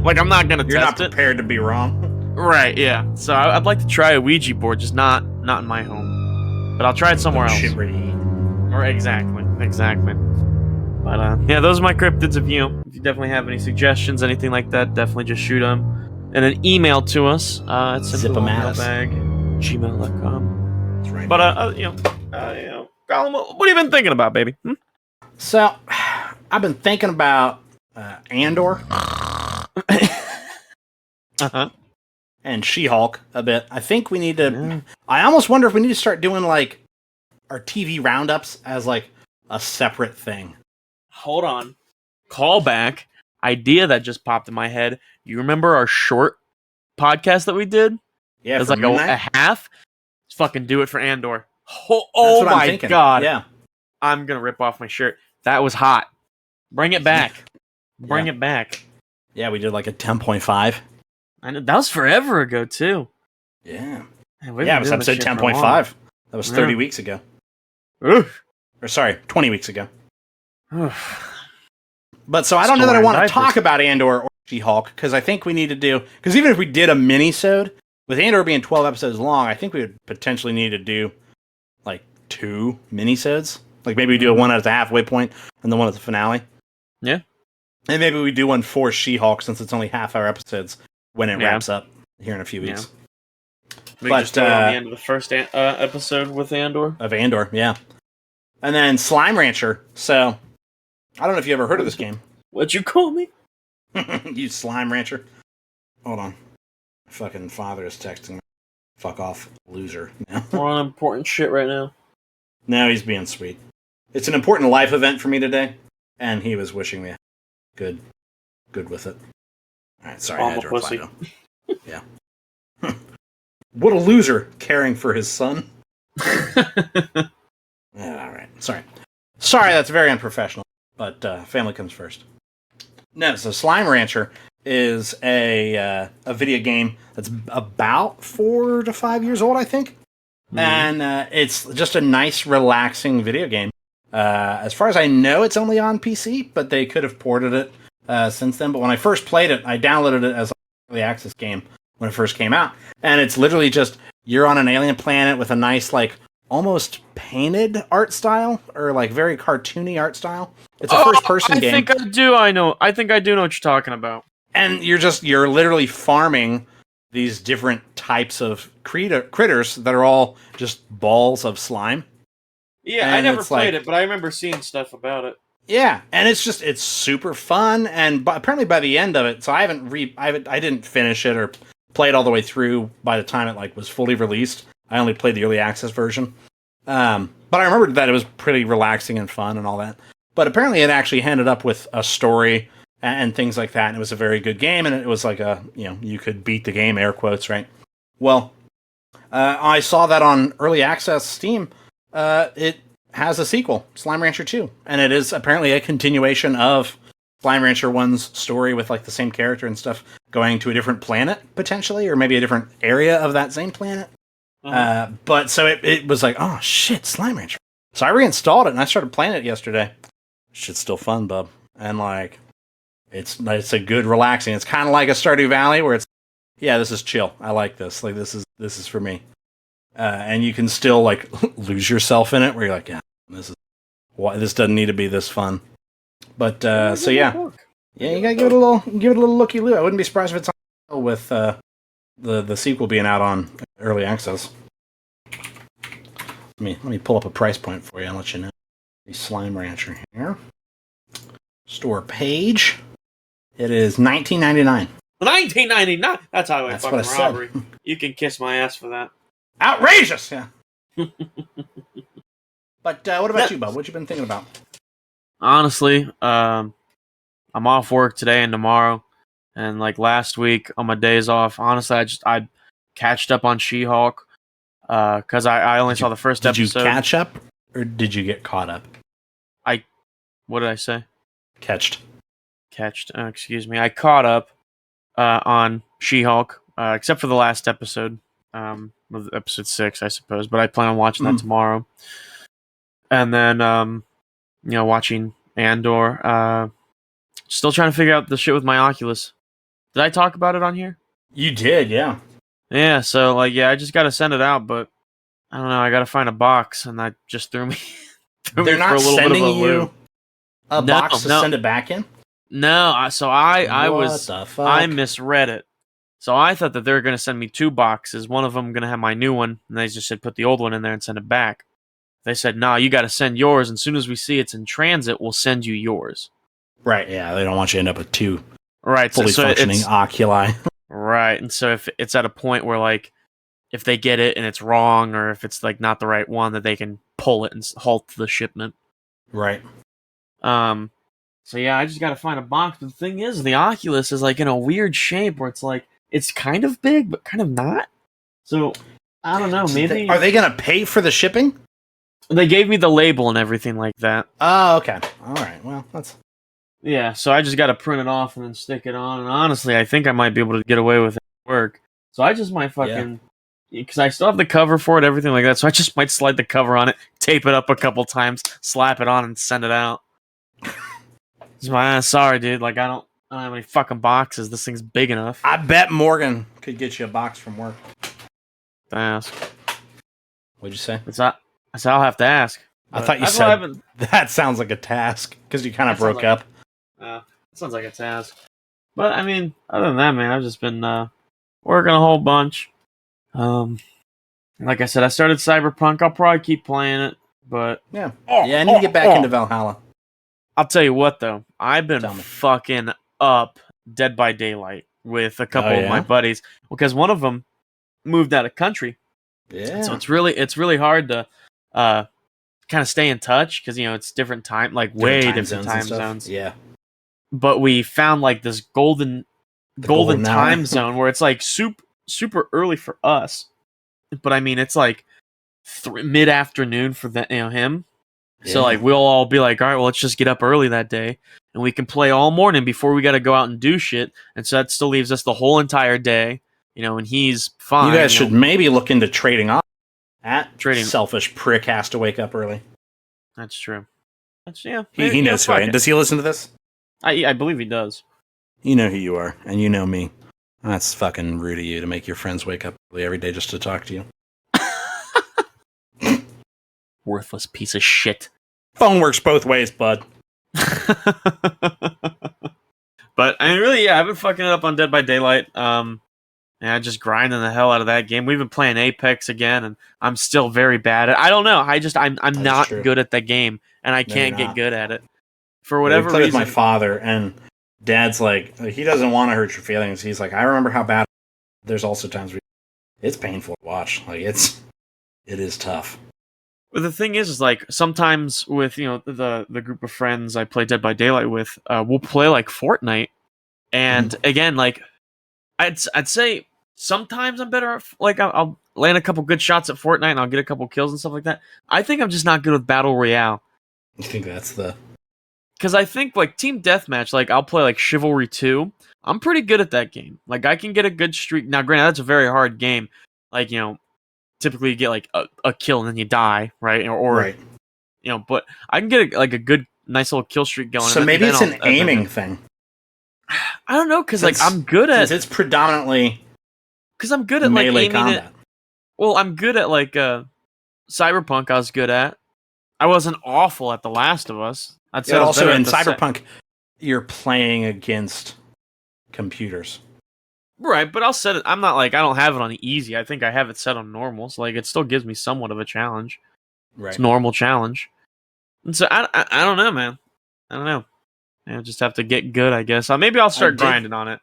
C: Like, I'm not gonna test it.
A: You're not prepared to be wrong.
C: Right, yeah. So I'd like to try a Ouija board, just not in my home. But I'll try it somewhere else.
A: Shit ready to eat.
C: Or exactly. But yeah, those are my cryptids. If you definitely have any suggestions, anything like that, definitely just shoot them. And then email to us at simpleromeobag@gmail.com.
A: That's right.
C: But Colin, what have you been thinking about, baby?
A: So, I've been thinking about Andor. And She-Hulk a bit. I think we need to. Yeah. I almost wonder if we need to start doing like our TV roundups as like a separate thing.
C: Hold on. Callback idea that just popped in my head. You remember our short podcast that we did?
A: Yeah,
C: it was like a half. Let's fucking do it for Andor. Oh my god!
A: Yeah,
C: I'm gonna rip off my shirt. That was hot. Bring it back. Bring it back.
A: Yeah, we did like a 10.5.
C: I know that was forever ago too.
A: Yeah.
C: Man,
A: it was episode 10.5. That was 30 weeks ago.
C: Oof.
A: Or sorry, 20 weeks ago. But so I don't know that I want to talk about Andor or She-Hulk, because I think we need to do, because even if we did a mini-sode, with Andor being 12 episodes long, I think we would potentially need to do like 2 mini-sodes. Like maybe we do one at the halfway point and the one at the finale.
C: Yeah.
A: And maybe we do one for She-Hulk, since it's only half-hour episodes when it wraps up here in a few weeks.
C: We just do it on the end of the first episode with Andor.
A: Of Andor, yeah.
B: And then Slime Rancher. So, I don't know if you ever heard of this game.
C: What'd you call me?
B: You Slime Rancher. Hold on. My fucking father is texting me. Fuck off, loser.
C: We're on important shit right now.
B: No, he's being sweet. It's an important life event for me today, and he was wishing me good with it. All right, sorry, I had to reply to him. Yeah. What a loser, caring for his son. All right, sorry, that's very unprofessional, but family comes first. No, so Slime Rancher is a video game that's about 4 to 5 years old, I think. Mm-hmm. And it's just a nice, relaxing video game. As far as I know, it's only on PC, but they could have ported it since then. But when I first played it, I downloaded it as an early access game when it first came out. And it's literally just, you're on an alien planet with a nice, like, almost painted art style, or like very cartoony art style. It's a first-person game.
C: I think I do know what you're talking about.
B: And you're literally farming these different types of critters that are all just balls of slime.
C: Yeah, and I never played it, but I remember seeing stuff about it.
B: Yeah, and it's super fun, and apparently by the end of it, so I didn't finish it or play it all the way through by the time it was fully released. I only played the early access version. But I remembered that it was pretty relaxing and fun and all that. But apparently it actually ended up with a story and things like that, and it was a very good game, and it was like you could beat the game, air quotes, right? Well, I saw that on early access Steam. It has a sequel, Slime Rancher 2, and it is apparently a continuation of Slime Rancher 1's story with like the same character and stuff, going to a different planet potentially, or maybe a different area of that same planet. But so it was like, oh shit, Slime Rancher. So I reinstalled it and I started playing it yesterday. Shit's still fun, bub. And like, it's a good relaxing. It's kind of like a Stardew Valley where it's, yeah, this is chill. I like this. Like this is for me. And you can still like lose yourself in it where you're like, yeah, this doesn't need to be this fun. But so yeah, you gotta give it a little looky loo. I wouldn't be surprised if it's on with the sequel being out on early access. Let me pull up a price point for you and let you know. The Slime Rancher here. Store page. It is $19.99.
C: $19.99. That's highway
B: That's
C: fucking robbery. You can kiss my ass for that.
B: Outrageous. Yeah. But what about you, Bob? What you been thinking about?
C: Honestly, I'm off work today and tomorrow, and like last week on my days off, honestly, I catched up on She-Hulk because I only saw the first episode.
B: Did you catch up, or did you get caught up?
C: What did I say?
B: Catched.
C: Excuse me. I caught up on She-Hulk, except for the last episode, episode 6, I suppose. But I plan on watching that tomorrow, and then watching Andor. Still trying to figure out the shit with my Oculus. Did I talk about it on here?
B: You did, yeah.
C: Yeah, so I just got to send it out, but I don't know. I got to find a box, and that just threw me.
B: They're not sending you a box to send it back in?
C: No, I misread it. So I thought that they were going to send me 2 boxes. One of them going to have my new one, and they just said put the old one in there and send it back. They said, no, you got to send yours, and as soon as we see it's in transit, we'll send you yours.
B: Right, yeah, they don't want you to end up with 2
C: fully
B: functioning oculi.
C: Right, and so if it's at a point where, if they get it and it's wrong, or if it's, not the right one, that they can pull it and halt the shipment.
B: Right.
C: So yeah, I just got to find a box. But the thing is, the Oculus is, in a weird shape where it's kind of big, but kind of not. So, I don't know, maybe...
B: Are they going to pay for the shipping?
C: They gave me the label and everything like that.
B: Oh, okay. All right. Well, that's...
C: Yeah, so I just got to print it off and then stick it on. And honestly, I think I might be able to get away with it at work. So I just might fucking... Because I still have the cover for it, everything like that. So I just might slide the cover on it, tape it up a couple times, slap it on, and send it out. Sorry, dude. I don't have any fucking boxes. This thing's big enough.
B: I bet Morgan could get you a box from work.
C: Ask.
B: What'd you say?
C: I'll have to ask.
B: I thought you said that sounds like a task because you kind of broke up.
C: It sounds like a task. But I mean, other than that, man, I've just been working a whole bunch. Like I said, I started Cyberpunk. I'll probably keep playing it, But
A: yeah, I need to get back into Valhalla.
C: I'll tell you what, though, I've been fucking up Dead by Daylight with a couple of my buddies because one of them moved out of country.
A: Yeah,
C: so it's really hard to kind of stay in touch because it's different time, like different time zones.
A: Yeah,
C: but we found like this golden time zone where it's like super early for us, but I mean it's like mid-afternoon for him. Yeah. So like we'll all be like, all right, well let's just get up early that day and we can play all morning before we got to go out and do shit. And so that still leaves us the whole entire day, and he's fine.
A: You guys should maybe look into trading off. Selfish prick has to wake up early.
C: That's true. Yeah.
A: He knows who I am. Does he listen to this?
C: I believe he does.
A: You know who you are, and you know me. That's fucking rude of you to make your friends wake up early every day just to talk to you.
C: Worthless piece of shit.
A: Phone works both ways, bud.
C: But I mean, really, I've been fucking it up on Dead by Daylight. Just grinding the hell out of that game. We've been playing Apex again, and I'm still very bad at it. I don't know. I'm not good at the game, and I can't get good at it for whatever reason.
A: With my father, and Dad's like, he doesn't want to hurt your feelings. He's like, I remember how bad. There's also times where it's painful to watch. Like it is tough.
C: But the thing is like sometimes with the group of friends I play Dead by Daylight with, we'll play like Fortnite, and again like I'd say sometimes I'm better. Like I'll land a couple good shots at Fortnite and I'll get a couple kills and stuff like that. I think I'm just not good with Battle Royale.
A: You think that's the?
C: Because I think like Team Deathmatch, like I'll play like Chivalry 2. I'm pretty good at that game. Like I can get a good streak. Now, granted, that's a very hard game. Like typically you get like a kill and then you die, right? Or
A: right.
C: But I can get a good, nice little kill streak going.
A: So maybe it's an aiming thing.
C: I don't know, because like I'm good at.
A: It's predominantly.
C: Because I'm good at like
A: melee
C: aiming
A: combat.
C: Well, I'm good at like Cyberpunk. I was good at. I wasn't awful at The Last of Us. I'd say
A: also in Cyberpunk, you're playing against computers.
C: Right, but I'll set it. I'm not like I don't have it on easy. I think I have it set on normal, so like it still gives me somewhat of a challenge.
A: Right,
C: it's a normal challenge. And so I don't know, man. I don't know. I just have to get good, I guess. Maybe I'll start grinding on it.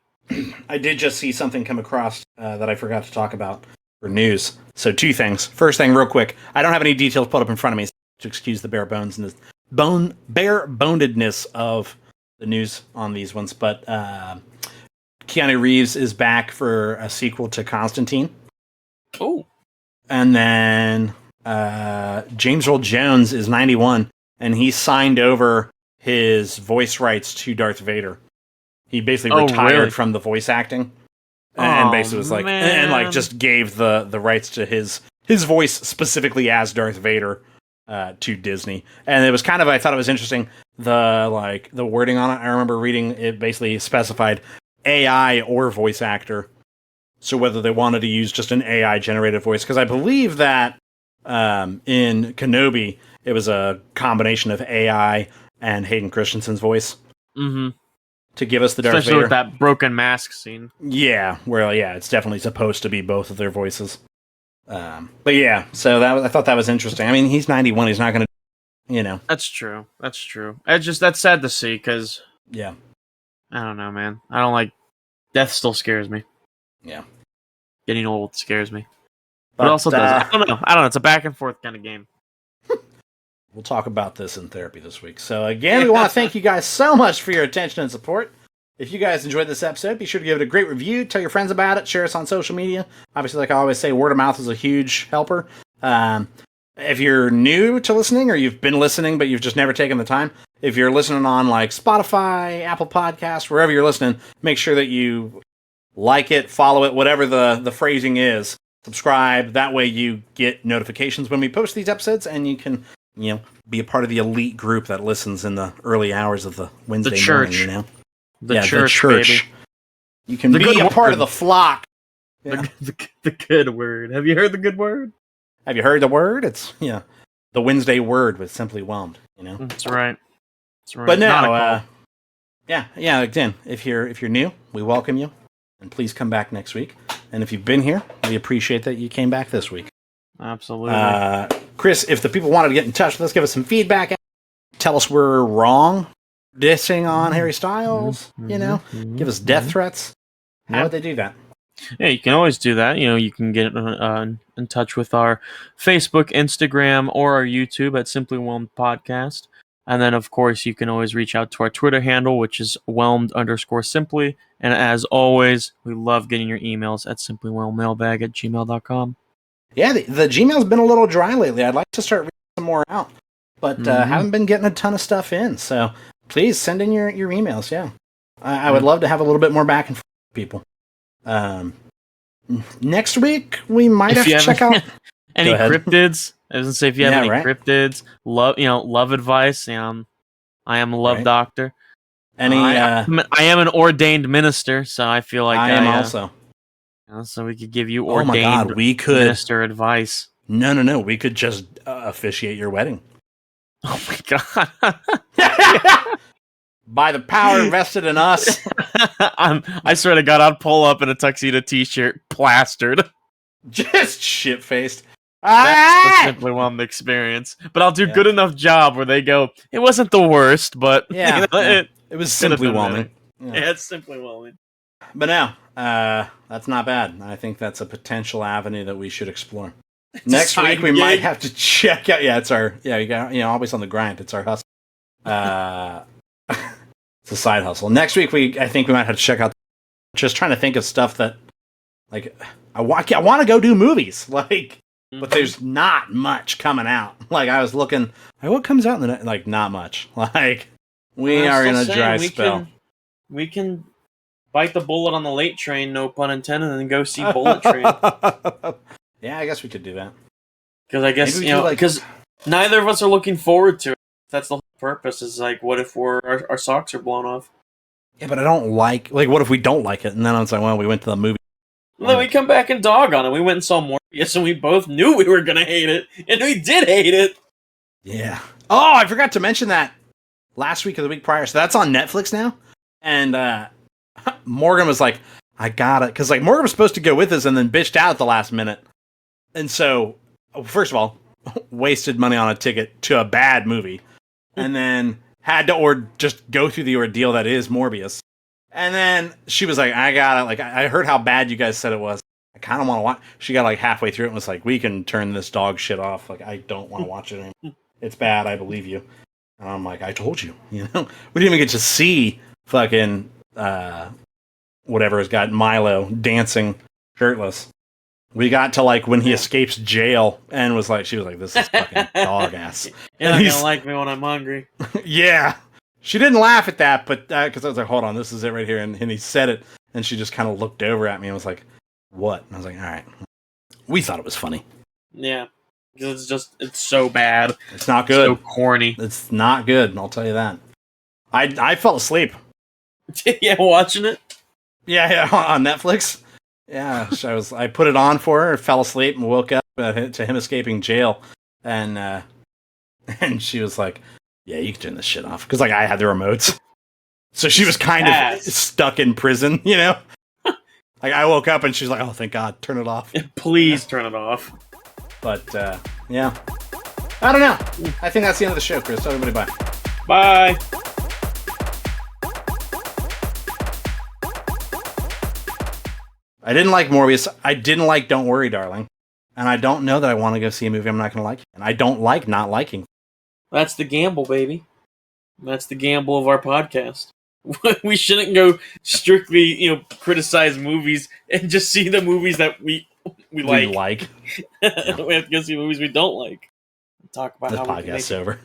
A: I did just see something come across that I forgot to talk about for news. So 2 things. First thing, real quick. I don't have any details put up in front of me to excuse the bare bonedness of the news on these ones, but Keanu Reeves is back for a sequel to Constantine.
C: Oh.
A: And then James Earl Jones is 91, and he signed over his voice rights to Darth Vader. He basically retired from the voice acting, and basically was like, and like just gave the rights to his voice specifically as Darth Vader to Disney. And it was kind of, I thought it was interesting, the wording on it. I remember reading it basically specified AI or voice actor. So whether they wanted to use just an AI generated voice, because I believe that in Kenobi it was a combination of AI and Hayden Christensen's voice to give us the Darth Vader.
C: Especially with that broken mask scene.
A: Yeah, well, yeah, it's definitely supposed to be both of their voices. But yeah, so I thought that was interesting. I mean, he's 91; he's not going to,
C: That's true. That's true. That's sad to see because
A: yeah,
C: I don't know, man. I don't like death. Still scares me.
A: Yeah,
C: getting old scares me. But it also does. I don't know. It's a back and forth kind of game.
A: We'll talk about this in therapy this week. So again, we want to thank you guys so much for your attention and support. If you guys enjoyed this episode, be sure to give it a great review, tell your friends about it, share us on social media. Obviously, like I always say, word of mouth is a huge helper. If you're new to listening, or you've been listening but you've just never taken the time, if you're listening on like Spotify, Apple Podcasts, wherever you're listening, make sure that you like it, follow it, whatever the phrasing is. Subscribe. That way you get notifications when we post these episodes, and you can, be a part of the elite group that listens in the early hours of the Wednesday morning,
C: The church, baby.
A: You can be a part of the flock.
C: Yeah. The good word. Have you heard the good word?
A: Have you heard the word? It's the Wednesday word with Simply Whelmed.
C: That's right. That's right.
A: But no, again, if you're new, we welcome you, and please come back next week. And if you've been here, we appreciate that you came back this week.
C: Absolutely.
B: Chris, if the people wanted to get in touch with us, give us some feedback, tell us we're wrong, dissing on Harry Styles, give us death threats. How would they do that?
C: Yeah, you can always do that. You can get in touch with our Facebook, Instagram, or our YouTube at Simply Whelmed Podcast. And then, of course, you can always reach out to our Twitter handle, which is whelmed_simply. And as always, we love getting your emails at simplywhelmedmailbag@gmail.com.
B: Yeah, the Gmail's been a little dry lately. I'd like to start reading some more out, but haven't been getting a ton of stuff in. So please send in your emails. Yeah, I would love to have a little bit more back and forth with people. Next week we might have to check out
C: any cryptids. I was gonna say if you have any cryptids, love advice. I am a love doctor. I am an ordained minister, so I feel like
B: I am also.
C: So we could give you ordained minister advice.
B: No. We could just officiate your wedding.
C: Oh my god.
B: By the power invested in us.
C: I swear to God, I'd pull up in a tuxedo t-shirt, plastered.
B: Just shit-faced.
C: That's the Simply Whelmed experience. But I'll do good enough job where they go, it wasn't the worst, but
B: it was simply whelming.
C: Yeah, it's simply whelming.
B: But now, that's not bad. I think that's a potential avenue that we should explore. Next week we might have to check out. Yeah, it's our you got always on the grind. It's our hustle. It's a side hustle. Next week I think we might have to check out. Just trying to think of stuff that like I want to go do movies but there's not much coming out. Like I was looking, what comes out in the not much. Like we are in a dry spell.
C: We can bite the bullet on the late train, no pun intended, and go see Bullet Train.
B: Yeah, I guess we could do that.
C: Because I guess because neither of us are looking forward to it. That's the whole purpose. Is like, what if our socks are blown off?
B: Yeah, but I don't like what if we don't like it? And then I was like, well, we went to the movie.
C: Well, then we come back and dog on it. We went and saw Morbius, and we both knew we were gonna hate it, and we did hate it.
B: Yeah. Oh, I forgot to mention that last week or the week prior. So that's on Netflix now. And Morgan was like, I got it. Because Morgan was supposed to go with us and then bitched out at the last minute. And so, first of all, wasted money on a ticket to a bad movie. And then had to just go through the ordeal that is Morbius. And then she was like, I got it. I heard how bad you guys said it was. I kind of want to watch. She got halfway through it and was like, we can turn this dog shit off. I don't want to watch it anymore. It's bad. I believe you. And I'm like, I told you. We didn't even get to see fucking whatever has got Milo dancing shirtless. We got to when he escapes jail and she was like, this is fucking dog ass.
C: You're not gonna like me when I'm hungry.
B: Yeah. She didn't laugh at that, but because I was like, hold on, this is it right here. And he said it, and she just kind of looked over at me and was like, what? And I was like, all right. We thought it was funny.
C: Yeah. Because it's so bad.
B: It's not good.
C: So corny.
B: It's not good, I'll tell you that. I fell asleep.
C: Yeah, watching it?
B: Yeah, on Netflix. Yeah, I put it on for her, fell asleep, and woke up to him escaping jail. And she was like, yeah, you can turn this shit off. Because I had the remotes. So she was kind of stuck in prison, I woke up and she's like, oh, thank God, turn it off.
C: Please turn it off.
B: But, yeah. I don't know. I think that's the end of the show, Chris. Tell everybody bye.
C: Bye.
B: I didn't like Morbius. I didn't like Don't Worry, Darling. And I don't know that I want to go see a movie I'm not going to like. And I don't like not liking.
C: That's the gamble, baby. That's the gamble of our podcast. We shouldn't go strictly, criticize movies and just see the movies that we like.
B: Yeah.
C: We have to go see movies we don't like. Talk about
B: this
C: how
B: podcast's over.